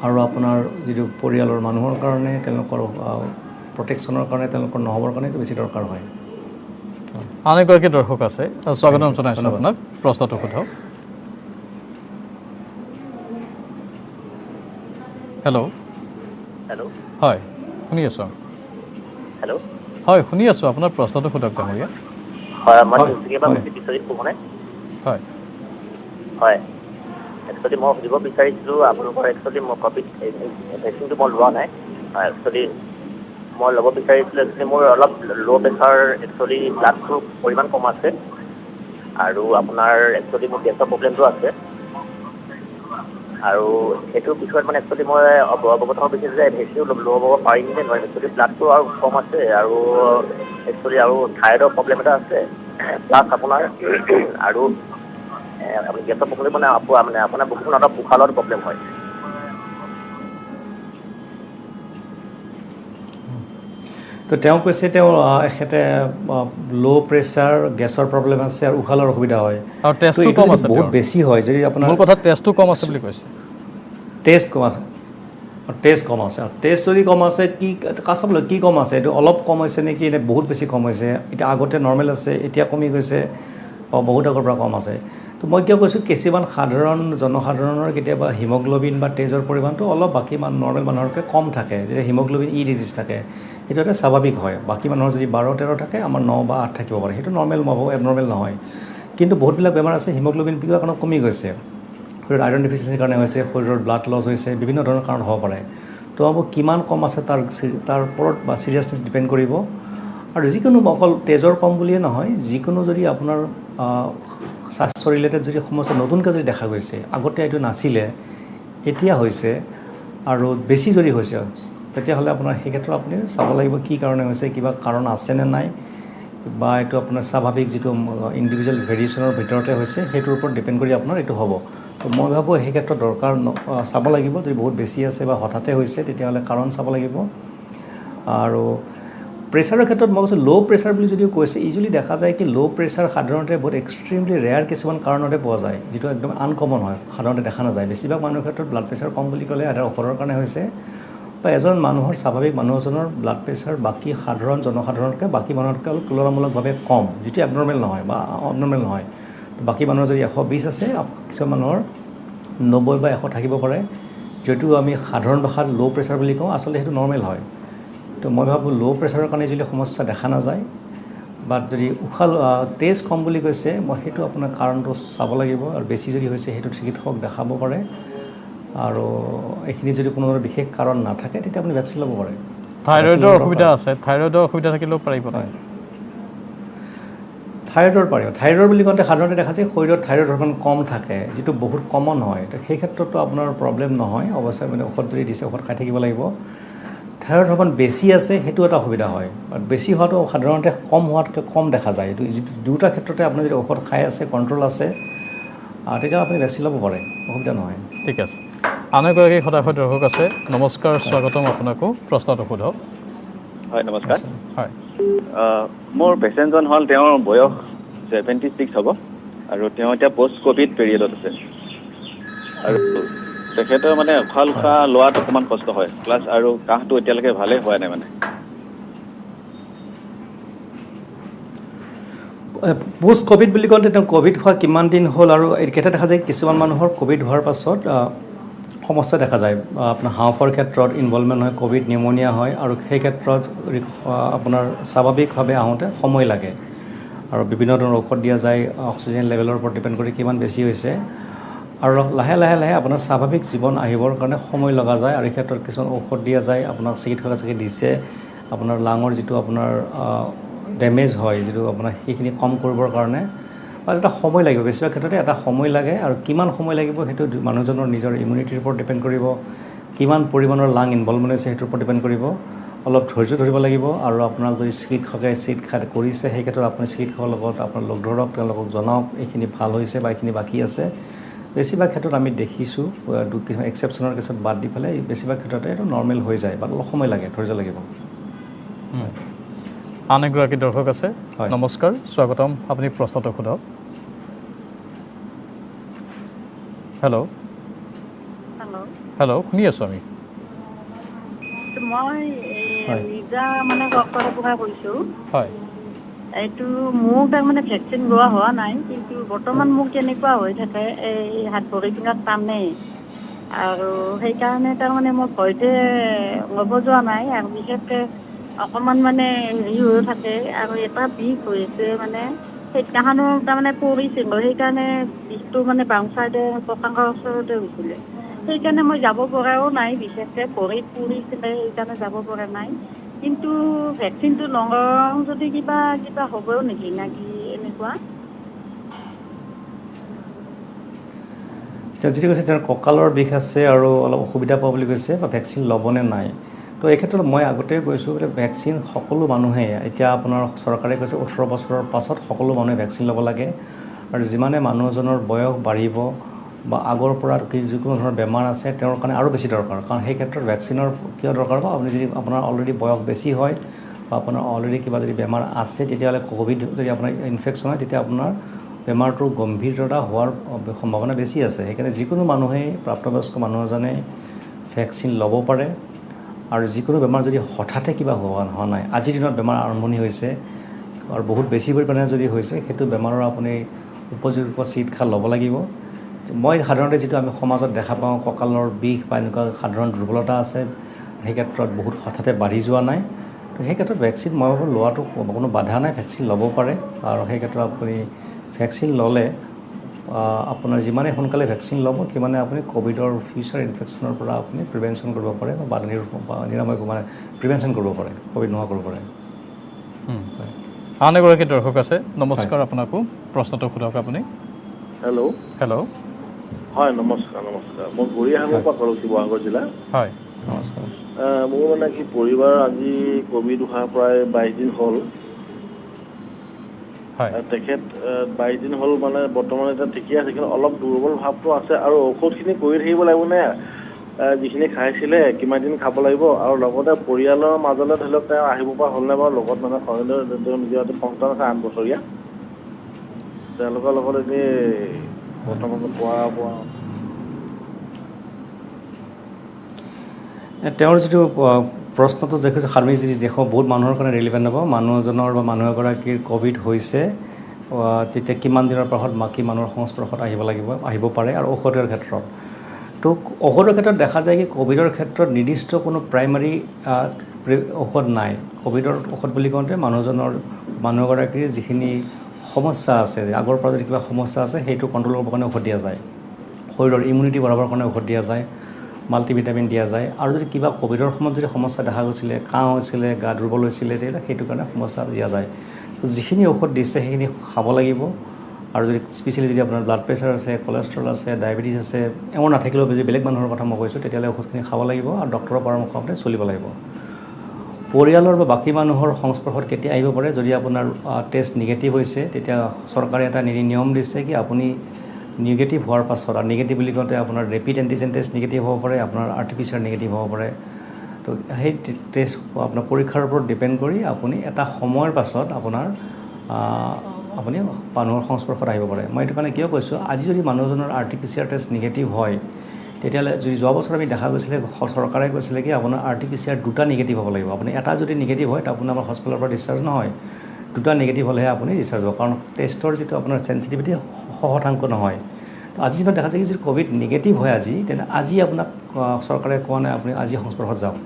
আৰু আপোনাৰ যিটো পৰিয়ালৰ মানুহৰ কাৰণে, তেওঁলোকৰ প্ৰটেকশ্যনৰ কাৰণে, তেওঁলোকৰ নহ'বৰ কাৰণে এইটো বেছি দৰকাৰ হয়। আন এগৰাকী দৰ্শক আছে, স্বাগতম জনাইছোঁ আপোনাক, প্ৰশ্নটো সোধক। হেল্ল'। হেল্ল'। হয়, শুনি আছোঁ। হেল্ল'। হয়, শুনি আছোঁ, আপোনাৰ প্ৰশ্নটো সোধক ডাঙৰীয়া। হয়, মই কেতিয়াবা বিশ্বজিৎ ফুকনে। হয়। হয়, একচুৱেলি মই সুধিব বিচাৰিছিলোঁ আপোনালোকৰ একচুৱেলি মই ক'ভিড ভেকচিনটো মই লোৱা নাই। একচুৱেলি মই ল'ব বিচাৰিছিলোঁ, একচুৱেলি মোৰ অলপ ল' প্ৰেছাৰ, একচুৱেলি ব্লাডটোৰ পৰিমাণ কম আছে আৰু আপোনাৰ একচুৱেলি মোৰ গেছৰ প্ৰব্লেমটো আছে। আৰু সেইটোৰ বিষয়ত মানে একচুৱেলি মই অৱগত হ'ব বিচাৰিছোঁ যে ভেকচিন ল'ব পাৰিম নে নোৱাৰিম। একচুৱেলি ব্লাডটো আৰু কম আছে আৰু একচুৱেলি আৰু থাইৰয়ডৰ প্ৰব্লেম এটা আছে, প্লাছ আপোনাৰ আৰু আপুনি গেছৰ প্ৰব্লেম মানে আপোনাৰ বহুত অলপ উশাহ লোৱাত প্ৰব্লেম হয়। তো তেওঁ কৈছে এখেতে ল' প্ৰেছাৰ, গেছৰ প্ৰব্লেম আছে আৰু উশাহ লোৱাৰ অসুবিধা হয়। আৰু টেষ্টটো কম আছে, বহুত বেছি হয়। যদি আপোনাৰ মোৰ কথা টেষ্টটো কম আছে বুলি কৈছে। টেষ্ট কম আছে, টেষ্ট যদি কম আছে, কি কম আছে, এইটো অলপ কম হৈছে নেকি, নে বহুত বেছি কম হৈছে, এতিয়া আগতে নৰ্মেল আছে, এতিয়া কমি গৈছে, বা বহুত আগৰ পৰা কম আছে। তো মই কিয় কৈছোঁ, কিছুমান জনসাধাৰণৰ কেতিয়াবা হিমগ্ল'বিন বা তেজৰ পৰিমাণটো অলপ বাকী নৰ্মেল মানুহতকৈ কম থাকে, যেতিয়া হিমগ্ল'বিন ই ডিজিজ থাকে, সেইটো এটা স্বাভাৱিক হয়। বাকী মানুহৰ যদি 12-13 থাকে, আমাৰ 9 বা 8 থাকিব পাৰে, সেইটো নৰ্মেল এবনৰ্মেল নহয়। কিন্তু বহুতবিলাক বেমাৰ আছে হিমগ্ল'বিন কিবা কাৰণত কমি গৈছে, শৰীৰত আইৰণ ডেফিচিয়েঞ্চিৰ কাৰণে হৈছে, শৰীৰৰ ব্লাড লছ হৈছে, বিভিন্ন ধৰণৰ কাৰণ হ'ব পাৰে। তো কিমান কম আছে তাৰ ওপৰত বা চিৰিয়াছনেছ ডিপেণ্ড কৰিব। আৰু যিকোনো অকল তেজৰ কম বুলিয়ে নহয়, যিকোনো যদি আপোনাৰ স্বাস্থ্য ৰিলেটেড যদি সমস্যা নতুনকৈ যদি দেখা গৈছে, আগতে এইটো নাছিলে, এতিয়া হৈছে আৰু বেছি যদি হৈছে, তেতিয়াহ'লে আপোনাৰ সেই ক্ষেত্ৰত আপুনি চাব লাগিব কি কাৰণে হৈছে, কিবা কাৰণ আছেনে নাই, বা এইটো আপোনাৰ স্বাভাৱিক যিটো ইণ্ডিভিজুৱেল ভেৰিয়েশ্যনৰ ভিতৰতে হৈছে, সেইটোৰ ওপৰত ডিপেণ্ড কৰি আপোনাৰ এইটো হ'ব। তো মই ভাবোঁ সেই ক্ষেত্ৰত চাব লাগিব, যদি বহুত বেছি আছে বা হঠাতে হৈছে, তেতিয়াহ'লে কাৰণ চাব লাগিব। আৰু প্ৰেছাৰৰ ক্ষেত্ৰত মই কৈছোঁ ল' প্ৰেছাৰ বুলি যদিও কৈছে, ইউজুৱেলি দেখা যায় কি ল' প্ৰেছাৰ সাধাৰণতে বহুত এক্সট্ৰিমলি ৰেয়াৰ কিছুমান কাৰণতে পোৱা যায়, যিটো একদম আনকমন হয়, সাধাৰণতে দেখা নাযায়। বেছিভাগ মানুহৰ ক্ষেত্ৰত ব্লাড প্ৰেছাৰ কম বুলি ক'লে এটা ঔষধৰ কাৰণে হৈছে, বা এজন মানুহৰ স্বাভাৱিক মানুহ এজনৰ ব্লাড প্ৰেছাৰ বাকী জনসাধাৰণতকৈ বাকী মানুহতকৈ অলপ তুলনামূলকভাৱে কম, যিটো এবনৰ্মেল নহয় বা অবনৰ্মেল নহয়। বাকী মানুহৰ যদি 120 আছে, কিছুমান মানুহৰ 90 বা 100 থাকিব পাৰে, যিটো আমি সাধাৰণ ভাষাত ল' প্ৰেছাৰ বুলি কওঁ, আচলতে সেইটো নৰ্মেল হয়। তো মই ভাবোঁ ল' প্ৰেছাৰৰ কাৰণে যদি সমস্যা দেখা নাযায়, বা যদি টেষ্ট কম বুলি কৈছে, মই সেইটো আপোনাৰ কাৰণটো চাব লাগিব, আৰু বেছি যদি হৈছে সেইটো চিকিৎসক দেখাব পাৰে। আৰু এইখিনি যদি কোনো বিশেষ কাৰণ নাথাকে, তেতিয়া আপুনি ভেকচিন ল'ব পাৰে। থাইৰয়ডৰ অসুবিধা আছে, থাইৰয়ডৰ অসুবিধা থাকিলেও পাৰিব নাই? থাইৰয়ডৰ পাৰিব। থাইৰয়ড বুলি কওঁতে সাধাৰণতে দেখা যায় শৰীৰত থাইৰয়ড হৰম'ন কম থাকে, যিটো বহুত কমন হয়। তো সেই ক্ষেত্ৰতো আপোনাৰ প্ৰব্লেম নহয়, অৱশ্যে মানে ঔষধ যদি দিছে ঔষধ খাই থাকিব লাগিব। থাইৰয়ড হৰম'ন বেছি আছে, সেইটো এটা অসুবিধা হয়। বেছি হোৱাটো সাধাৰণতে কম হোৱাতকৈ কম দেখা যায়। এইটো দুটা ক্ষেত্ৰতে আপুনি যদি ঔষধ খাই আছে, কণ্ট্ৰল আছে, তেতিয়া আপুনি ভেকচিন ল'ব পাৰে, অসুবিধা নহয়। ঠিক আছে। আন এগৰাকী সদায় দৰ্শক আছে, নমস্কাৰ, স্বাগতম আপোনাকো, প্ৰশ্নটো সোধক। হয় নমস্কাৰ হয় মোৰ পেচেণ্টজন হ'ল তেওঁৰ বয়স 76 হ'ব আৰু তেওঁ এতিয়া পষ্ট কোভিড পিৰিয়ডত আছে আৰু তেখেতৰ মানে উশাহ নিশাহ লোৱাত অকণমান কষ্ট হয় প্লাছ আৰু কাহটো এতিয়ালৈকে ভালেই হোৱা নাই মানে পোষ্ট ক'ভিড বুলি কওঁতে তেওঁ ক'ভিড হোৱা কিমান দিন হ'ল আৰু এইকেইটা দেখা যায় কিছুমান মানুহৰ ক'ভিড হোৱাৰ পাছত সমস্যা দেখা যায় আপোনাৰ হাঁওফাঁওৰ ক্ষেত্ৰত ইনভলভমেণ্ট হয় ক'ভিড নিউম'নিয়া হয় আৰু সেই ক্ষেত্ৰত আপোনাৰ স্বাভাৱিকভাৱে আহোঁতে সময় লাগে আৰু বিভিন্ন ধৰণৰ ঔষধ দিয়া যায় অক্সিজেন লেভেলৰ ওপৰত ডিপেণ্ড কৰি কিমান বেছি হৈছে আৰু লাহে লাহে লাহে আপোনাৰ স্বাভাৱিক জীৱন আহিবৰ কাৰণে সময় লগা যায় আৰু এই ক্ষেত্ৰত কিছুমান ঔষধ দিয়া যায় আপোনাক চিকিৎসকে দিছে আপোনাৰ লাঙৰ যিটো আপোনাৰ ডেমেজ হয় যিটো আপোনাৰ সেইখিনি কম কৰিবৰ কাৰণে এটা সময় লাগিব বেছিভাগ ক্ষেত্ৰতে এটা সময় লাগে আৰু কিমান সময় লাগিব সেইটো মানুহজনৰ নিজৰ ইমিউনিটিৰ ওপৰত ডিপেণ্ড কৰিব কিমান পৰিমাণৰ লাং ইনভলভমেণ্ট হৈছে সেইটোৰ ওপৰত ডিপেণ্ড কৰিব অলপ ধৈৰ্য ধৰিব লাগিব আৰু আপোনাক যদি চিকিৎসকে চিকিৎসা কৰিছে সেই ক্ষেত্ৰত আপুনি চিকিৎসকৰ লগত আপোনাৰ লগ ধৰক তেওঁলোকক জনাওক এইখিনি ভাল হৈছে বা এইখিনি বাকী আছে বেছিভাগ ক্ষেত্ৰত আমি দেখিছোঁ কিছুমান এক্সেপশ্যনৰ কেছত বাদ দি পেলাই বেছিভাগ ক্ষেত্ৰতে এইটো নৰ্মেল হৈ যায় বা অলপ সময় লাগে ধৈৰ্য লাগিব আন এগৰাকী দৰ্শক আছে নমস্কাৰ স্বাগতম আপুনি প্ৰশ্নটো সোধক হেল্ল' হেল্ল' শুনি আছোঁ আমি মই নিজা মানে কৰ্কটৰ পৰা কৈছোঁ হয় এইটো মোক তাৰমানে ভেকচিন লোৱা হোৱা নাই কিন্তু বৰ্তমান মোক কেনেকুৱা হৈ থাকে এই হাত ভৰিবিলাক টানে আৰু সেইকাৰণে তাৰমানে মই ভয়তে ল'ব যোৱা নাই আৰু বিশেষকৈ অকণমান মানে হেৰি হৈ থাকে আৰু এটা বিষ হৈছে মানে সেইদিনাখনো তাৰমানে পৰিছিল সেইকাৰণে বিষটো মানে বাওঁ চাইডে কঁকালৰ ওচৰতে হৈছিলে সেইকাৰণে মই যাব পৰাও নাই বিশেষকৈ ভৰিত পৰিছিলে সেইকাৰণে যাব পৰা নাই কিন্তু ভেকচিনটো নলওঁ যদি কিবা হ'বও নেকি এনেকুৱা তেওঁ যিটো কৈছে তেওঁৰ কঁকালৰ বিষ আছে আৰু অলপ অসুবিধা পোৱা বুলি কৈছে বা ভেকচিন ল'বনে নাই তো এই ক্ষেত্ৰত মই আগতেই কৈছোঁ যে ভেকচিন সকলো মানুহে এতিয়া আপোনাৰ চৰকাৰে কৈছে 18 বছৰৰ পাছত সকলো মানুহে ভেকচিন ল'ব লাগে আৰু যিমানে মানুহজনৰ বয়স বাঢ়িব বা আগৰ পৰা যিকোনো ধৰণৰ বেমাৰ আছে তেওঁৰ কাৰণে আৰু বেছি দৰকাৰ কাৰণ সেই ক্ষেত্ৰত ভেকচিনৰ কিয় দৰকাৰ বা আপুনি যদি আপোনাৰ অলৰেডি বয়স বেছি হয় বা আপোনাৰ অলৰেডি কিবা যদি বেমাৰ আছে তেতিয়াহ'লে ক'ভিড যদি আপোনাৰ ইনফেকশ্যন হয় তেতিয়া আপোনাৰ বেমাৰটোৰ গম্ভীৰতা হোৱাৰ সম্ভাৱনা বেছি আছে সেইকাৰণে যিকোনো মানুহেই প্ৰাপ্তবয়স্ক মানুহ এজনে ভেকচিন ল'ব পাৰে আৰু যিকোনো বেমাৰ যদি হঠাতে কিবা হোৱা নাই আজিৰ দিনত বেমাৰ আৰম্ভণি হৈছে আৰু বহুত বেছি পৰিমাণে যদি হৈছে সেইটো বেমাৰৰ আপুনি উপযুক্ত চিকিৎসা ল'ব লাগিব মই সাধাৰণতে যিটো আমি সমাজত দেখা পাওঁ কঁকালৰ বিষ বা এনেকুৱা সাধাৰণ দুৰ্বলতা আছে সেই ক্ষেত্ৰত বহুত হঠাতে বাঢ়ি যোৱা নাই সেই ক্ষেত্ৰত ভেকচিন মই ভাবোঁ লোৱাটো কোনো বাধা নাই ভেকচিন ল'ব পাৰে আৰু সেই ক্ষেত্ৰত আপুনি ভেকচিন ল'লে আপোনাৰ যিমানে সোনকালে ভেকচিন ল'ব সিমানে আপুনি ক'ভিডৰ ফিউচাৰ ইনফেকশ্যনৰ পৰা আপুনি প্ৰিভেনশ্যন কৰিব পাৰে বা নিৰাময় মানে প্ৰিভেনশ্যন কৰিব পাৰে ক'ভিড নোহোৱা কৰিব পাৰে আন এগৰাকী দৰ্শক আছে নমস্কাৰ আপোনাকো প্ৰশ্নটো সোধক আপুনি হেল্ল' হেল্ল' হয় নমস্কাৰ মই গৰিয়াহাঙৰ পৰা ক'লোঁ শিৱসাগৰ জিলা হয় নমস্কাৰ মোৰ মানে কি পৰিবাৰ আজি ক'ভিড হোৱা প্ৰায় 22 দিন হ'ল তেখেত 22 দিন হ'ল মানে বৰ্তমান এতিয়া ঠিকে আছে কিন্তু অলপ দুৰ্বল ভাৱটো আছে আৰু ঔষধখিনি কৰি থাকিব লাগিব নে যিখিনি খাইছিলে কিমান দিন খাব লাগিব আৰু লগতে পৰিয়ালৰ মাজলৈ ধৰি লওক তেওঁ আহিব পৰা হ'লনে বাৰু লগত মানে তেওঁ নিজৰ সন্তান আছে 8 বছৰীয়া তেওঁলোকৰ লগত এনেই বৰ্তমান তেওঁৰ যিটো প্ৰশ্নটো দেখিছোঁ সাৰ্বিক যদি দেখোঁ বহুত মানুহৰ কাৰণে ৰিলিভেণ্ট হ'ব মানুহজনৰ বা মানুহ এগৰাকীৰ ক'ভিড হৈছে তেতিয়া কিমান দিনৰ পাছত বাকী মানুহৰ সংস্পৰ্শত আহিব পাৰে আৰু ঔষধৰ ক্ষেত্ৰত তো ঔষধৰ ক্ষেত্ৰত দেখা যায় কি ক'ভিডৰ ক্ষেত্ৰত নিৰ্দিষ্ট কোনো প্ৰাইমাৰী ঔষধ নাই ক'ভিডৰ ঔষধ বুলি কওঁতে মানুহ এগৰাকীৰ যিখিনি সমস্যা আছে আগৰ পৰা যদি কিবা সমস্যা আছে সেইটো কণ্ট্ৰল কৰিবৰ কাৰণে ঔষধ দিয়া যায় শৰীৰৰ ইমিউনিটি বঢ়াবৰ কাৰণে ঔষধ দিয়া যায় মাল্টিভিটামিন দিয়া যায় আৰু যদি কিবা ক'ভিডৰ সময়ত যদি সমস্যা দেখা গৈছিলে কাহ হৈছিলে গা দুৰ্বল হৈছিলে তেতিয়া সেইটো কাৰণে সমস্যা দিয়া যায় যিখিনি ঔষধ দিছে সেইখিনি খাব লাগিব আৰু যদি স্পেচিয়েলি যদি আপোনাৰ ব্লাড প্ৰেছাৰ আছে কলেষ্ট্ৰল আছে ডায়েবেটিছ আছে এওঁ নাথাকিলেও যদি বেলেগ মানুহৰ কথা মই কৈছোঁ তেতিয়াহ'লে ঔষধখিনি খাব লাগিব আৰু ডক্টৰৰ পৰামৰ্শ মতে চলিব লাগিব পৰিয়ালৰ বা বাকী মানুহৰ সংস্পৰ্শত কেতিয়া আহিব পাৰে যদি আপোনাৰ টেষ্ট নিগেটিভ হৈছে তেতিয়া চৰকাৰে এটা নিয়ম দিছে কি আপুনি নিগেটিভ হোৱাৰ পাছত আৰু নিগেটিভ বুলি কওঁতে আপোনাৰ ৰেপিড এণ্টিজেন টেষ্ট নিগেটিভ হ'ব পাৰে আপোনাৰ RT-PCR নিগেটিভ হ'ব পাৰে তো তো সেই টেষ্ট আপোনাৰ পৰীক্ষাৰ ওপৰত ডিপেণ্ড কৰি আপুনি এটা সময়ৰ পাছত আপোনাৰ আপুনি মানুহৰ সংস্পৰ্শত আহিব পাৰে। মই এইটো কাৰণে কিয় কৈছোঁ, আজি যদি মানুহজনৰ RT-PCR টেষ্ট নিগেটিভ হয়, তেতিয়াহ'লে যদি যোৱা বছৰ আমি দেখা গৈছিলে, চৰকাৰে কৈছিলে কি আপোনাৰ RT-PCR 2টা নিগেটিভ হ'ব লাগিব। আপুনি এটা যদি নিগেটিভ হয়, আপুনি আমাৰ হস্পিটেলৰ পৰা ডিছচাৰ্জ নহয়, 2টা নিগেটিভ হ'লেহে আপুনি ডিছচাৰ্জ হ'ব, কাৰণ টেষ্টৰ যিটো আপোনাৰ চেঞ্চিটিভিটি শতাংশ নহয়। তো আজি দিনত দেখা যায় কি যদি ক'ভিড নিগেটিভ হয় আজি, তেন্তে আজি আপোনাক চৰকাৰে কোৱা নাই আপুনি আজি সংস্পৰ্শত যাওক,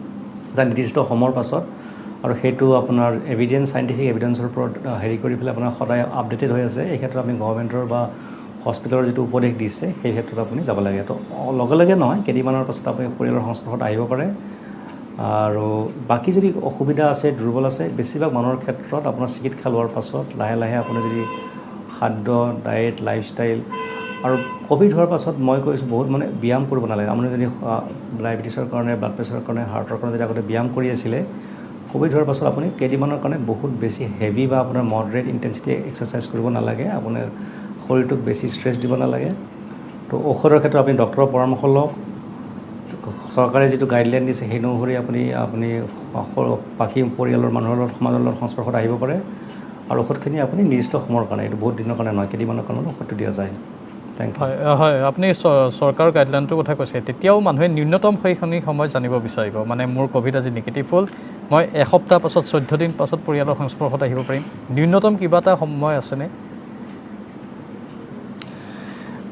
এটা নিৰ্দিষ্ট সময়ৰ পাছত, আৰু সেইটো আপোনাৰ এভিডেঞ্চ, চাইণ্টিফিক এভিডেঞ্চৰ ওপৰত হেৰি কৰি পেলাই আপোনাৰ সদায় আপডেটেড হৈ আছে। এই ক্ষেত্ৰত আমি গভৰ্ণমেণ্টৰ বা হস্পিটেলৰ যিটো উপদেশ দিছে সেই ক্ষেত্ৰত আপুনি যাব লাগে। তো লগে লগে নহয়, কেইদিনমানৰ পাছত আপুনি পৰিয়ালৰ সংস্পৰ্শত আহিব পাৰে। আৰু বাকী যদি অসুবিধা আছে, দুৰ্বল আছে, বেছিভাগ মানুহৰ ক্ষেত্ৰত আপোনাৰ চিকিৎসা লোৱাৰ পাছত লাহে লাহে আপুনি যদি খাদ্য, ডায়েট, লাইফষ্টাইল, আৰু ক'ভিড হোৱাৰ পাছত মই কৈছোঁ বহুত মানে ব্যায়াম কৰিব নালাগে। আপুনি যদি ডায়েবেটিছৰ কাৰণে, ব্লাড প্ৰেছাৰৰ কাৰণে, হাৰ্টৰ কাৰণে যদি আগতে ব্যায়াম কৰি আছিলে, ক'ভিড হোৱাৰ পাছত আপুনি কেইদিনমানৰ কাৰণে বহুত বেছি হেভি বা আপোনাৰ মডাৰেট ইণ্টেনচিটি এক্সাৰচাইজ কৰিব নালাগে, আপোনাৰ শৰীৰটোক বেছি ষ্ট্ৰেছ দিব নালাগে। তো ঔষধৰ ক্ষেত্ৰত আপুনি ডক্টৰৰ পৰামৰ্শ লওক, চৰকাৰে যিটো গাইডলাইন দিছে সেই অনুসৰি আপুনি বাকী পৰিয়ালৰ মানুহৰ লগত, সমাজৰ লগত সংস্পৰ্শত আহিব পাৰে। আৰু ঔষধখিনি আপুনি নিৰ্দিষ্ট সময়ৰ কাৰণে, এইটো বহুত দিনৰ কাৰণে নহয়, কেইদিনমানৰ কাৰণে ঔষধটো দিয়া যায়। হয় হয়, আপুনি চৰকাৰৰ গাইডলাইনটোৰ কথা কৈছে, তেতিয়াও মানুহে ন্যূনতম সেইখিনি সময় জানিব বিচাৰিব, মানে মোৰ ক'ভিড আজি নিগেটিভ হ'ল, মই এসপ্তাহ পাছত, 14 দিন পাছত পৰিয়ালৰ সংস্পৰ্শত আহিব পাৰিম, ন্যূনতম কিবা এটা সময় আছেনে?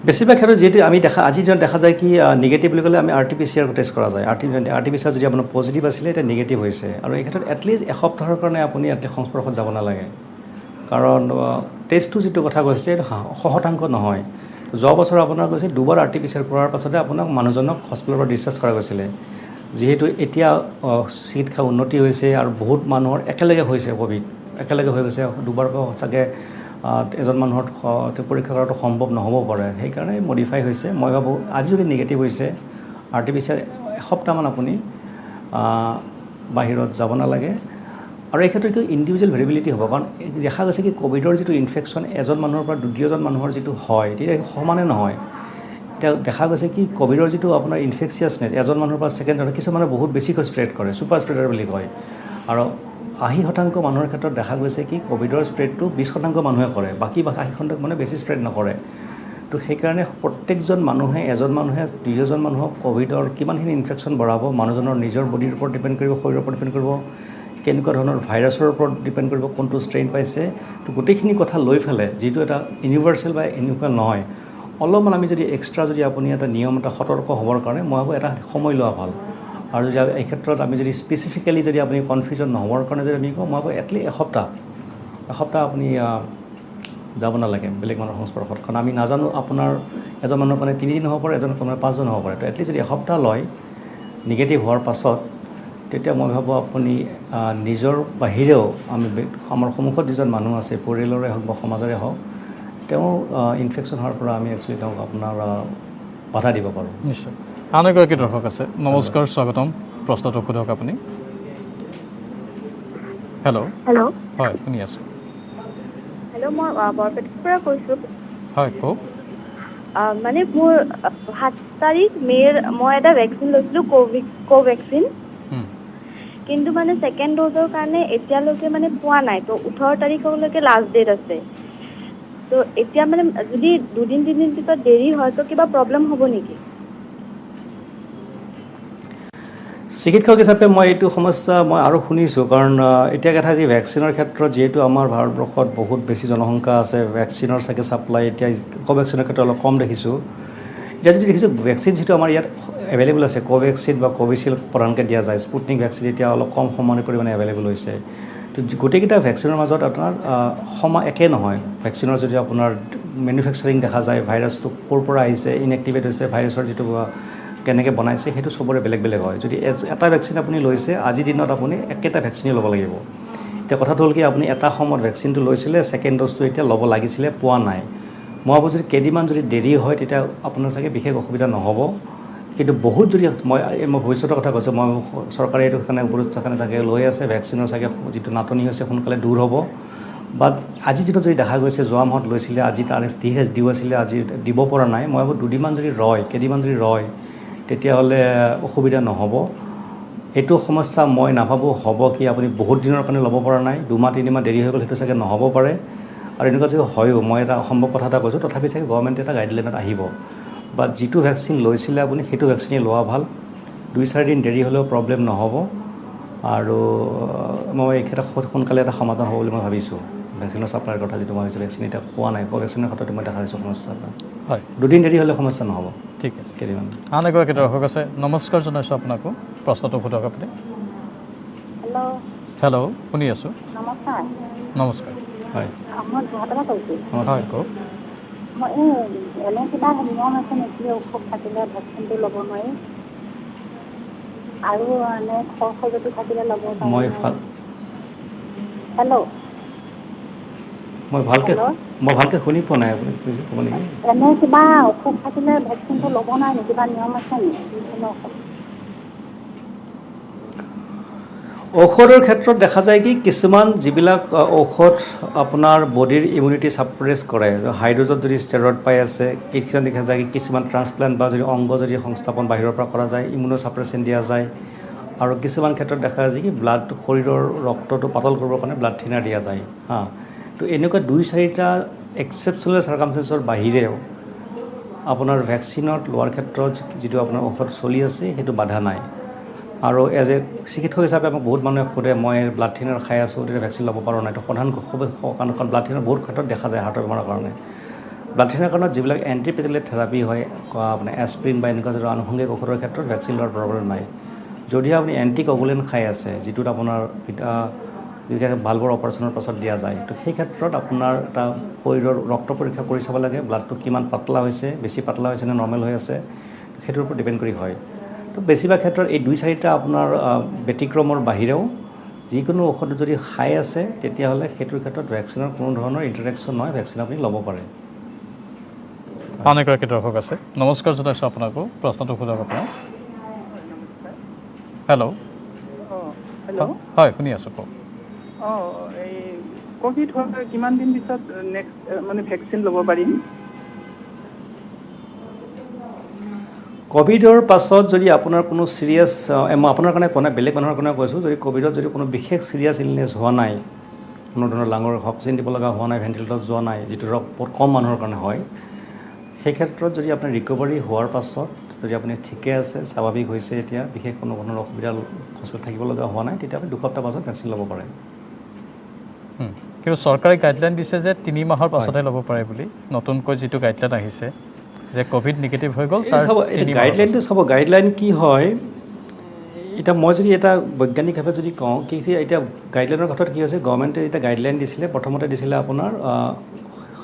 বেছিভাগ ক্ষেত্ৰত যিহেতু আমি আজিৰ দিনত দেখা যায় কি নিগেটিভ বুলি ক'লে আমি RT-PCR টেষ্ট কৰা যায়। RT-PCR যদি আপোনাৰ পজিটিভ আছিলে, এতিয়া নিগেটিভ হৈছে, আৰু এই ক্ষেত্ৰত এটলিষ্ট এসপ্তাহৰ কাৰণে আপুনি সংস্পৰ্শত যাব নালাগে, কাৰণ টেষ্টটো যিটো কথা কৈছে এইটো শতাংশ নহয়। যোৱা বছৰ আপোনাৰ কৈছে 2বাৰ RT-PCR কৰাৰ পাছতে আপোনাক মানুহজনক হস্পিটেলৰ পৰা ডিছচাৰ্জ কৰা গৈছিলে। যিহেতু এতিয়া চিকিৎসা উন্নতি হৈছে আৰু বহুত মানুহৰ একেলগে হৈছে ক'ভিড, একেলগে হৈ গৈছে, 2বাৰকৈ চাগে এজন মানুহৰ পৰীক্ষা কৰাটো সম্ভৱ নহ'ব পাৰে, সেইকাৰণে মডিফাই হৈছে। মই ভাবোঁ আজি যদি নিগেটিভ হৈছে, RT-PCR এসপ্তাহমান আপুনি বাহিৰত যাব নালাগে। আৰু এই ক্ষেত্ৰত ইণ্ডিভিজুৱেল ভেৰিয়েবিলিটি হ'ব, কাৰণ দেখা গৈছে কি ক'ভিডৰ যিটো ইনফেকশ্যন এজন মানুহৰ পৰা দ্বিতীয়জন মানুহৰ যিটো হয়, তেতিয়া সমানে নহয়। এতিয়া দেখা গৈছে কি ক'ভিডৰ যিটো আপোনাৰ ইনফেকচিয়াছনেছ এজন মানুহৰ পৰা ছেকেণ্ড, কিছুমানে বহুত বেছিকৈ স্প্ৰেড কৰে, ছুপাৰ স্প্ৰেডাৰ বুলি কয়। আৰু 80% মানুহৰ ক্ষেত্ৰত দেখা গৈছে কি ক'ভিডৰ স্প্ৰেডটো 20% মানুহে কৰে, বাকী 80% মানে বেছি স্প্ৰেড নকৰে। তো সেইকাৰণে প্ৰত্যেকজন মানুহে, এজন মানুহে দুজন মানুহক ক'ভিডৰ কিমানখিনি ইনফেকশ্যন বঢ়াব, মানুহজনৰ নিজৰ বডিৰ ওপৰত ডিপেণ্ড কৰিব, শৰীৰৰ ওপৰত ডিপেণ্ড কৰিব, কেনেকুৱা ধৰণৰ ভাইৰাছৰ ওপৰত ডিপেণ্ড কৰিব, কোনটো ষ্ট্ৰেইন পাইছে। তো গোটেইখিনি কথা লৈ পেলাই, যিটো এটা ইউনিভাৰ্চেল বা এনেকুৱা নহয়, অলপমান আমি যদি এক্সট্ৰা যদি আপুনি এটা নিয়ম, এটা সতৰ্ক হ'বৰ কাৰণে মই ভাবোঁ এটা সময় লোৱা ভাল। আৰু যদি এই ক্ষেত্ৰত আমি যদি স্পেচিফিকেলি যদি আপুনি কনফিউজন নহ'বৰ কাৰণে যদি আমি কওঁ, মই ভাবোঁ এটলিষ্ট এসপ্তাহ আপুনি যাব নালাগে বেলেগ মানুহৰ সংস্পৰ্শত, কাৰণ আমি নাজানো আপোনাৰ এজন মানুহৰ কাৰণে 3 দিন হ'ব পাৰে, এজন আপোনাৰ 5 দিন হ'ব পাৰে। তো এটলিষ্ট যদি এসপ্তাহ লয় নিগেটিভ হোৱাৰ পাছত, তেতিয়া মই ভাবোঁ আপুনি নিজৰ বাহিৰেও আমাৰ সন্মুখত যিজন মানুহ আছে, পৰিয়ালৰে হওক বা সমাজৰে হওক, তেওঁ ইনফেকশ্যন হোৱাৰ পৰা আমি একচুৱেলি তেওঁক আপোনাৰ বাধা দিব পাৰোঁ। নিশ্চয়। আন এগৰাকী দৰ্শক আছে, নমস্কাৰ, স্বাগতম, প্ৰশ্নটো সোধক আপুনি। হেল্ল'। হয়, শুনি আছোঁ। হেল্ল', মই বৰপেটাৰ পৰা কৈছোঁ। হয়, কওক। মানে মোৰ 7 তাৰিখ মে'ৰ মই এটা ভেকচিন লৈছিলোঁ, কোভেক্সিন, কিন্তু মানে ছেকেণ্ড ড'জৰ কাৰণে এতিয়ালৈকে মানে পোৱা নাই। তো 18 তাৰিখলৈকে লাষ্ট ডেট আছে। তো এতিয়া মানে যদি 2-3 দিন পিছত দেৰি হয়, তো কিবা প্ৰব্লেম হ'ব নেকি? চিকিৎসক হিচাপে মই এইটো সমস্যা মই আৰু শুনিছোঁ, কাৰণ এতিয়া কথা যি ভেকচিনৰ ক্ষেত্ৰত যিহেতু আমাৰ ভাৰতবৰ্ষত বহুত বেছি জনসংখ্যা আছে, ভেকচিনৰ চাগে ছাপ্লাই এতিয়া কোভেক্সিনৰ ক্ষেত্ৰত অলপ কম দেখিছোঁ। এতিয়া যদি দেখিছোঁ ভেকচিন যিটো আমাৰ ইয়াত এভেইলেবল আছে, কোভেক্সিন বা কোভিচিল্ড প্ৰধানকৈ দিয়া যায়, স্পুটনিক ভেকচিন এতিয়া অলপ কম সমানে পৰিমাণে এভেইলেবল হৈছে। তো গোটেইকেইটা ভেকচিনৰ মাজত আপোনাৰ একে নহয়। ভেকচিনৰ যদি আপোনাৰ মেনুফেকচাৰিং দেখা যায়, ভাইৰাছটো ক'ৰ পৰা আহিছে, ইনএক্টিভেট হৈছে, ভাইৰাছৰ যিটো কেনেকৈ বনাইছে, সেইটো চবৰে বেলেগ বেলেগ হয়। যদি এটা ভেকচিন আপুনি লৈছে, আজিৰ দিনত আপুনি একেটা ভেকচিনেই ল'ব লাগিব। এতিয়া কথাটো হ'ল কি আপুনি এটা সময়ত ভেকচিনটো লৈছিলে, ছেকেণ্ড ড'জটো এতিয়া ল'ব লাগিছিলে, পোৱা নাই। মই ভাবোঁ যদি কেইদিনমান যদি দেৰি হয়, তেতিয়া আপোনাৰ চাগে বিশেষ অসুবিধা নহ'ব। কিন্তু বহুত যদি মই ভৱিষ্যতৰ কথা কৈছোঁ, মই চৰকাৰে এইটো কাৰণে গুৰুত্ব কাৰণে চাগে লৈ আছে, ভেকচিনৰ চাগে যিটো নাটনি হৈছে সোনকালে দূৰ হ'ব। বাট আজি যিটো যদি দেখা গৈছে, যোৱা মাহত লৈছিলে, আজি তাৰ ডিউ আছিলে, আজি দিব পৰা নাই। মই ভাবোঁ কেইদিনমান যদি ৰয়, তেতিয়াহ'লে অসুবিধা নহ'ব। এইটো সমস্যা মই নাভাবোঁ হ'ব কি আপুনি বহুত দিনৰ কাৰণে ল'ব পৰা নাই, 2 মাহ 3 মাহ দেৰি হৈ গ'ল, সেইটো চাগে নহ'ব পাৰে। আৰু এনেকুৱা যদি হয়ও, মই এটা অসম্ভৱ কথা এটা কৈছোঁ, তথাপি চাগে গভৰ্ণমেণ্টে এটা গাইডলাইনত আহিব বা যিটো ভেকচিন লৈছিলে আপুনি সেইটো ভেকচিনেই লোৱা ভাল। 2-4 দিন দেৰি হ'লেও প্ৰব্লেম নহ'ব। আৰু মই এই ক্ষেত্ৰত সোনকালে এটা সমাধান হ'ব বুলি মই ভাবিছোঁ। ভেকচিনৰ ছাপ্লাইৰ কথা যিটো মই ভাবিছোঁ, ভেকচিন এতিয়া পোৱা নাই, কোভেক্সিনৰ ক্ষেত্ৰত মই দেখা পাইছোঁ সমস্যা এটা। হয়, 2 দিন দেৰি হ'লে সমস্যা নহ'ব। ঠিক আছে। কেইদিনমান আন এগৰাকী দৰ্শক আছে, নমস্কাৰ জনাইছোঁ আপোনাকো, প্ৰশ্নটো সোধক আপুনি। হেল্ল', শুনি আছোঁ। নমস্কাৰ। নমস্কাৰ। হয়, মই যোৰহাটৰ পৰা কৈছোঁ। হয়, কওক। মই এনে কিবা নিয়ম আছে নেকি অসুখ থাকিলে ভেকচিনটো ল'ব নোৱাৰি? আৰু এনে খজুৱতি থাকিলে ল'ব পাৰি? হেল্ল', মই ভালকৈ শুনি পোৱা নাই, আপুনি ক'ব নেকি? এনে কিবা অসুখ থাকিলে ভেকচিনটো ল'ব নাই নেকি? কিবা নিয়ম আছে নেকি? ঔষধৰ ক্ষেত্ৰত দেখা যায় কি কিছুমান যিবিলাক ঔষধ আপোনাৰ বডিৰ ইমিউনিটি ছাপ্ৰেছ কৰে, হাই ড'জত যদি ষ্টেৰইড পাই আছে, কিছুমান দেখা যায় কি কিছুমান ট্ৰান্সপ্লাণ্ট বা যদি অংগ যদি সংস্থাপন বাহিৰৰ পৰা কৰা যায়, ইমিউনো ছাপ্ৰেছন দিয়া যায়। আৰু কিছুমান ক্ষেত্ৰত দেখা যায় কি ব্লাড শৰীৰৰ ৰক্তটো পাতল কৰিবৰ কাৰণে ব্লাড থিনাৰ দিয়া যায়। তো এনেকুৱা 2-4টা এক্সেপশ্যনেল চাৰ্কামষ্টেঞ্চৰ বাহিৰেও আপোনাৰ ভেকচিনত লোৱাৰ ক্ষেত্ৰত যিটো আপোনাৰ ঔষধ চলি আছে সেইটো বাধা নাই। আৰু এজ এ চিকিৎসক হিচাপে মোক বহুত মানুহে সোধে, মই ব্লাড থিনাৰ খাই আছোঁ, তেতিয়া ভেকচিন ল'ব পাৰোঁ নাই? তো প্ৰধান কাৰণ ব্লাড থিনাৰ বহুত ক্ষেত্ৰত দেখা যায় হাৰ্টৰ বেমাৰৰ কাৰণে। ব্লাড থিনাৰ কাৰণত যিবিলাক এণ্টিপ্লেটলেট থেৰাপি হয়, আপোনাৰ এছপ্ৰিন বা এনেকুৱা ধৰণৰ আনুষংগিক ঔষধৰ ক্ষেত্ৰত ভেকচিন লোৱাৰ প্ৰব্লেম নাই। যদিহে আপুনি এণ্টিকগুলেণ্ট খাই আছে, যিটোত আপোনাৰ ভালবৰ অপাৰেশ্যনৰ পাছত দিয়া যায়, তো সেই ক্ষেত্ৰত আপোনাৰ এটা শৰীৰৰ ৰক্ত পৰীক্ষা কৰি চাব লাগে, ব্লাডটো কিমান পাতলা হৈছে, বেছি পাতলা হৈছে নে নৰ্মেল হৈ আছে, সেইটোৰ ওপৰত ডিপেণ্ড কৰি হয়। তো বেছিভাগ ক্ষেত্ৰত এই 2-4টা আপোনাৰ ব্যতিক্ৰমৰ বাহিৰেও যিকোনো ঔষধ যদি খাই আছে, তেতিয়াহ'লে সেইটোৰ ক্ষেত্ৰত ভেকচিনৰ কোনো ধৰণৰ ইণ্টাৰেকশ্যন নহয়, ভেকচিন আপুনি ল'ব পাৰে। আন এগৰাকী দৰ্শক আছে, নমস্কাৰ জনাইছোঁ আপোনাকো, প্ৰশ্নটো সোধক আপোনাৰ। হেল্ল', হয়, শুনি আছোঁ, কওক। এই ক'ভিড হোৱাৰ কিমান দিন পিছত নেক্সট মানে ভেকচিন ল'ব পাৰিম? ক'ভিডৰ পাছত যদি আপোনাৰ কোনো চিৰিয়াছ, মই আপোনাৰ কাৰণে কোৱা নাই, বেলেগ মানুহৰ কাৰণে কৈছোঁ, যদি ক'ভিডত যদি কোনো বিশেষ চিৰিয়াছ ইলনেছ হোৱা নাই, কোনো ধৰণৰ লাঙৰ অক্সিজেন দিব লগা হোৱা নাই, ভেণ্টিলেটৰত যোৱা নাই, যিটো ধৰক বহুত কম মানুহৰ কাৰণে হয়, সেই ক্ষেত্ৰত যদি আপোনাৰ ৰিকভাৰী হোৱাৰ পাছত যদি আপুনি ঠিকে আছে, স্বাভাৱিক হৈছে, এতিয়া বিশেষ কোনো ধৰণৰ অসুবিধা হস্পিটেলত থাকিব লগা হোৱা নাই, তেতিয়া আপুনি 2 সপ্তাহ পাছত ভেকচিন ল'ব পাৰে। কিন্তু চৰকাৰে গাইডলাইন দিছে যে 3 মাহৰ পাছতহে ল'ব পাৰে বুলি, নতুনকৈ যিটো গাইডলাইন আহিছে যে ক'ভিড নিগেটিভ হৈ গ'ল, তাৰ গাইডলাইনটো চাব, গাইডলাইন কি হয়, এতিয়া মই যদি এটা বৈজ্ঞানিকভাৱে যদি কওঁ, কি এতিয়া গাইডলাইনৰ কথাত কি হৈছে, গভৰ্ণমেণ্টে এতিয়া গাইডলাইন দিছিলে, প্ৰথমতে দিছিলে আপোনাৰ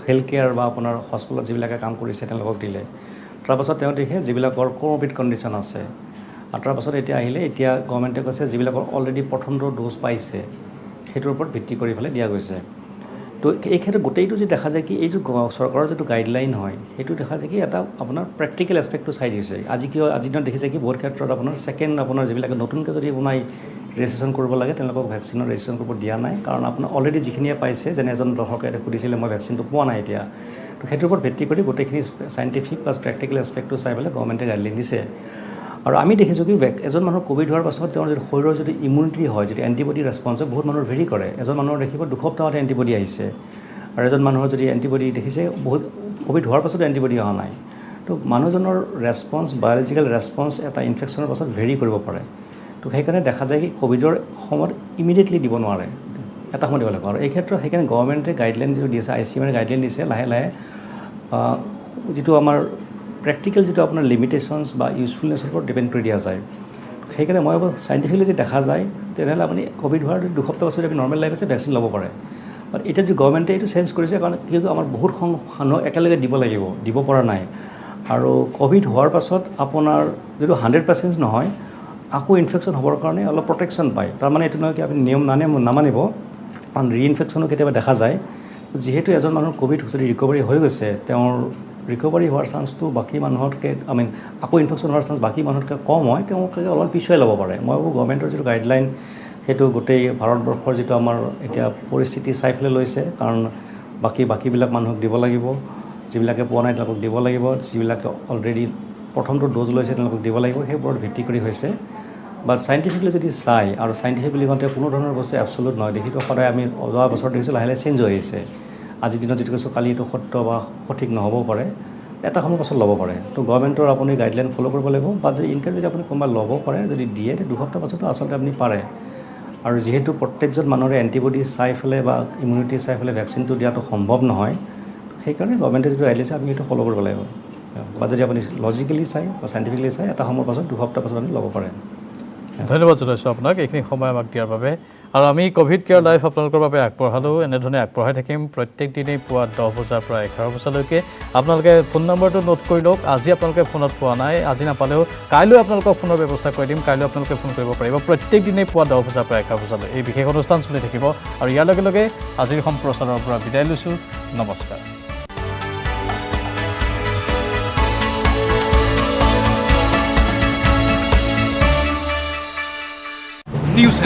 হেল্থ কেয়াৰ বা আপোনাৰ হস্পিটেলত যিবিলাকে কাম কৰিছে তেওঁলোকক দিলে। তাৰপাছত তেওঁ দেখে যিবিলাকৰ ক'মৰ্বিড কণ্ডিশ্যন আছে, আৰু তাৰপাছত এতিয়া আহিলে, এতিয়া গভৰ্ণমেণ্টে কৈছে যিবিলাকৰ অলৰেডি প্ৰথমটো ড'জ পাইছে সেইটোৰ ওপৰত ভিত্তি কৰি পেলাই দিয়া গৈছে। তো এই ক্ষেত্ৰত গোটেইটো যে দেখা যায় কি এই যে চৰকাৰৰ যিটো গাইডলাইন হয়, সেইটো দেখা যায় কি এটা আপোনাৰ প্ৰেক্টিকেল এছপেক্টটো চাই দিছে। আজিৰ দিনত দেখিছে কি বহুত ক্ষেত্ৰত আপোনাৰ আপোনাৰ যিবিলাকে নতুনকৈ যদি আপোনাৰ ৰেজিষ্ট্ৰেশ্যন কৰিব লাগে, তেওঁলোকক ভেকচিনৰ ৰেজিষ্ট্ৰেশ্যন কৰিব দিয়া নাই, কাৰণ আপোনাৰ অলৰেডি যিখিনিয়ে পাইছে, যেনে এজন দৰ্শকে সুধিছিলে মই ভেকচিনটো পোৱা নাই এতিয়া, তো সেইটোৰ ওপৰত ভিত্তি কৰি গোটেইখিনি চাইণ্টিফিক প্লাছ প্ৰেক্টিকেল এছপেক্টটো চাই পেলাই গভৰ্ণমেণ্টে গাইডলাইন দিছে। আৰু আমি দেখিছোঁ কি এজন মানুহৰ ক'ভিড হোৱাৰ পাছত তেওঁৰ যদি শৰীৰৰ যদি ইমিউনিটি হয়, যদি এণ্টিবডি ৰেছপঞ্চ হয়, বহুত মানুহৰ ভেৰি কৰে। এজন মানুহৰ দেখিব 2 সপ্তাহতে এণ্টিবডি আহিছে, আৰু এজন মানুহৰ যদি এণ্টিবডি দেখিছে বহুত ক'ভিড হোৱাৰ পাছতো এণ্টিবডি অহা নাই। তো মানুহজনৰ ৰেছপঞ্চ, বায়'লজিকেল ৰেছপঞ্চ এটা ইনফেকশ্যনৰ পাছত ভেৰি কৰিব পাৰে। তো সেইকাৰণে দেখা যায় কি ক'ভিডৰ সময়ত ইমিডিয়েটলি দিব নোৱাৰে, এটা সময় দিব লাগিব। আৰু এই ক্ষেত্ৰত সেইকাৰণে গভৰ্ণমেণ্টে গাইডলাইন যিটো দিছে, ICMR গাইডলাইন দিছে, লাহে লাহে যিটো আমাৰ প্ৰেক্টিকেল যিটো আপোনাৰ লিমিটেশ্যনছ বা ইউজফুলনেছৰ ওপৰত ডিপেণ্ড কৰি দিয়া যায়। সেইকাৰণে মই ভাবোঁ চাইণ্টিফিকলি যদি দেখা যায়, তেনেহ'লে আপুনি ক'ভিড হোৱাৰ 2 সপ্তাহ পাছত আপুনি নৰ্মেল লাইফ আছে, ভেকচিন ল'ব পাৰে। বাট এতিয়া যে গভৰ্ণমেণ্টে এইটো চেঞ্জ কৰিছে, কাৰণ কিন্তু আমাৰ বহুত মানুহ একেলগে দিব পৰা নাই। আৰু ক'ভিড হোৱাৰ পাছত আপোনাৰ যিটো 100% নহয়, আকৌ ইনফেকশ্যন হ'বৰ কাৰণে অলপ প্ৰটেকশ্যন পায়। তাৰমানে এইটো নহয় কি আপুনি নিয়ম নামানিব, কাৰণ ৰিইনফেকশ্যনো কেতিয়াবা দেখা যায়। যিহেতু এজন মানুহৰ ক'ভিড যদি ৰিকভাৰী হৈ গৈছে, তেওঁৰ ৰিকভাৰী হোৱাৰ চান্সটো বাকী মানুহতকৈ আকৌ ইনফেকশ্যন হোৱাৰ চান্স বাকী মানুহতকৈ কম হয়, তেওঁলোকে অলপ পিছুৱাই ল'ব পাৰে। মই ভাবোঁ গভৰ্ণমেণ্টৰ যিটো গাইডলাইন, সেইটো গোটেই ভাৰতবৰ্ষৰ যিটো আমাৰ এতিয়া পৰিস্থিতি চাই পেলাই লৈছে, কাৰণ বাকীবিলাক মানুহক দিব লাগিব, যিবিলাকে পোৱা নাই তেওঁলোকক দিব লাগিব, যিবিলাকে অলৰেডি প্ৰথমটো ড'জ লৈছে তেওঁলোকক দিব লাগিব, সেইবোৰত ভিত্তি কৰি হৈছে। বা চাইণ্টিফিকলি যদি চাই আৰু চাইণ্টিফিক বুলি কওঁতে কোনো ধৰণৰ বস্তু এবচলুট নহয় দেখিটো সদায় আমি যোৱা বছৰ দেখিছোঁ লাহে লাহে চেঞ্জ হৈ আহিছে আজিৰ দিনত যিটো কৈছোঁ কালি এইটো সত্য বা সঠিক নহ'বও পাৰে এটা সময়ৰ পাছত ল'ব পাৰে তো গভৰ্ণমেণ্টৰ আপুনি গাইডলাইন ফ'ল' কৰিব লাগিব বা যদি ইনকেছ যদি আপুনি কোনোবা ল'ব পাৰে যদি দিয়ে দুসপ্তাহ পাছতো আচলতে আপুনি পাৰে আৰু যিহেতু প্ৰত্যেকজন মানুহৰে এণ্টিবডি চাই পেলাই বা ইমিউনিটি চাই পেলাই ভেকচিনটো দিয়াটো সম্ভৱ নহয় সেইকাৰণে গভৰ্ণমেণ্টে যিটো গাইড দিছে আপুনি সেইটো ফ'ল' কৰিব লাগিব বা যদি আপুনি লজিকেলি চাই বা চাইণ্টিফিকেলি চাই এটা সময়ৰ পাছত দুসপ্তাহ পাছত আপুনি ল'ব পাৰে ধন্যবাদ জনাইছোঁ আপোনাক এইখিনি সময় আমাক দিয়াৰ বাবে আৰু আমি কোভিড কেয়াৰ লাইভ আপোনালোকৰ বাবে আগবঢ়ালোঁ এনেধৰণে আগবঢ়াই থাকিম প্ৰত্যেক দিনেই পুৱা 10 বজাৰ পৰা 11 বজালৈকে আপোনালোকে ফোন নম্বৰটো নোট কৰি লওক আজি আপোনালোকে ফোনত পোৱা নাই আজি নাপালেও কাইলৈ আপোনালোকক ফোনৰ ব্যৱস্থা কৰি দিম কাইলৈ আপোনালোকে ফোন কৰিব পাৰিব প্ৰত্যেক দিনেই পুৱা 10 বজাৰ পৰা 11 বজালৈ এই বিশেষ অনুষ্ঠান চলি থাকিব আৰু ইয়াৰ লগে লগে আজিৰ সম্প্ৰচাৰৰ পৰা বিদায় লৈছোঁ নমস্কাৰ নিউজ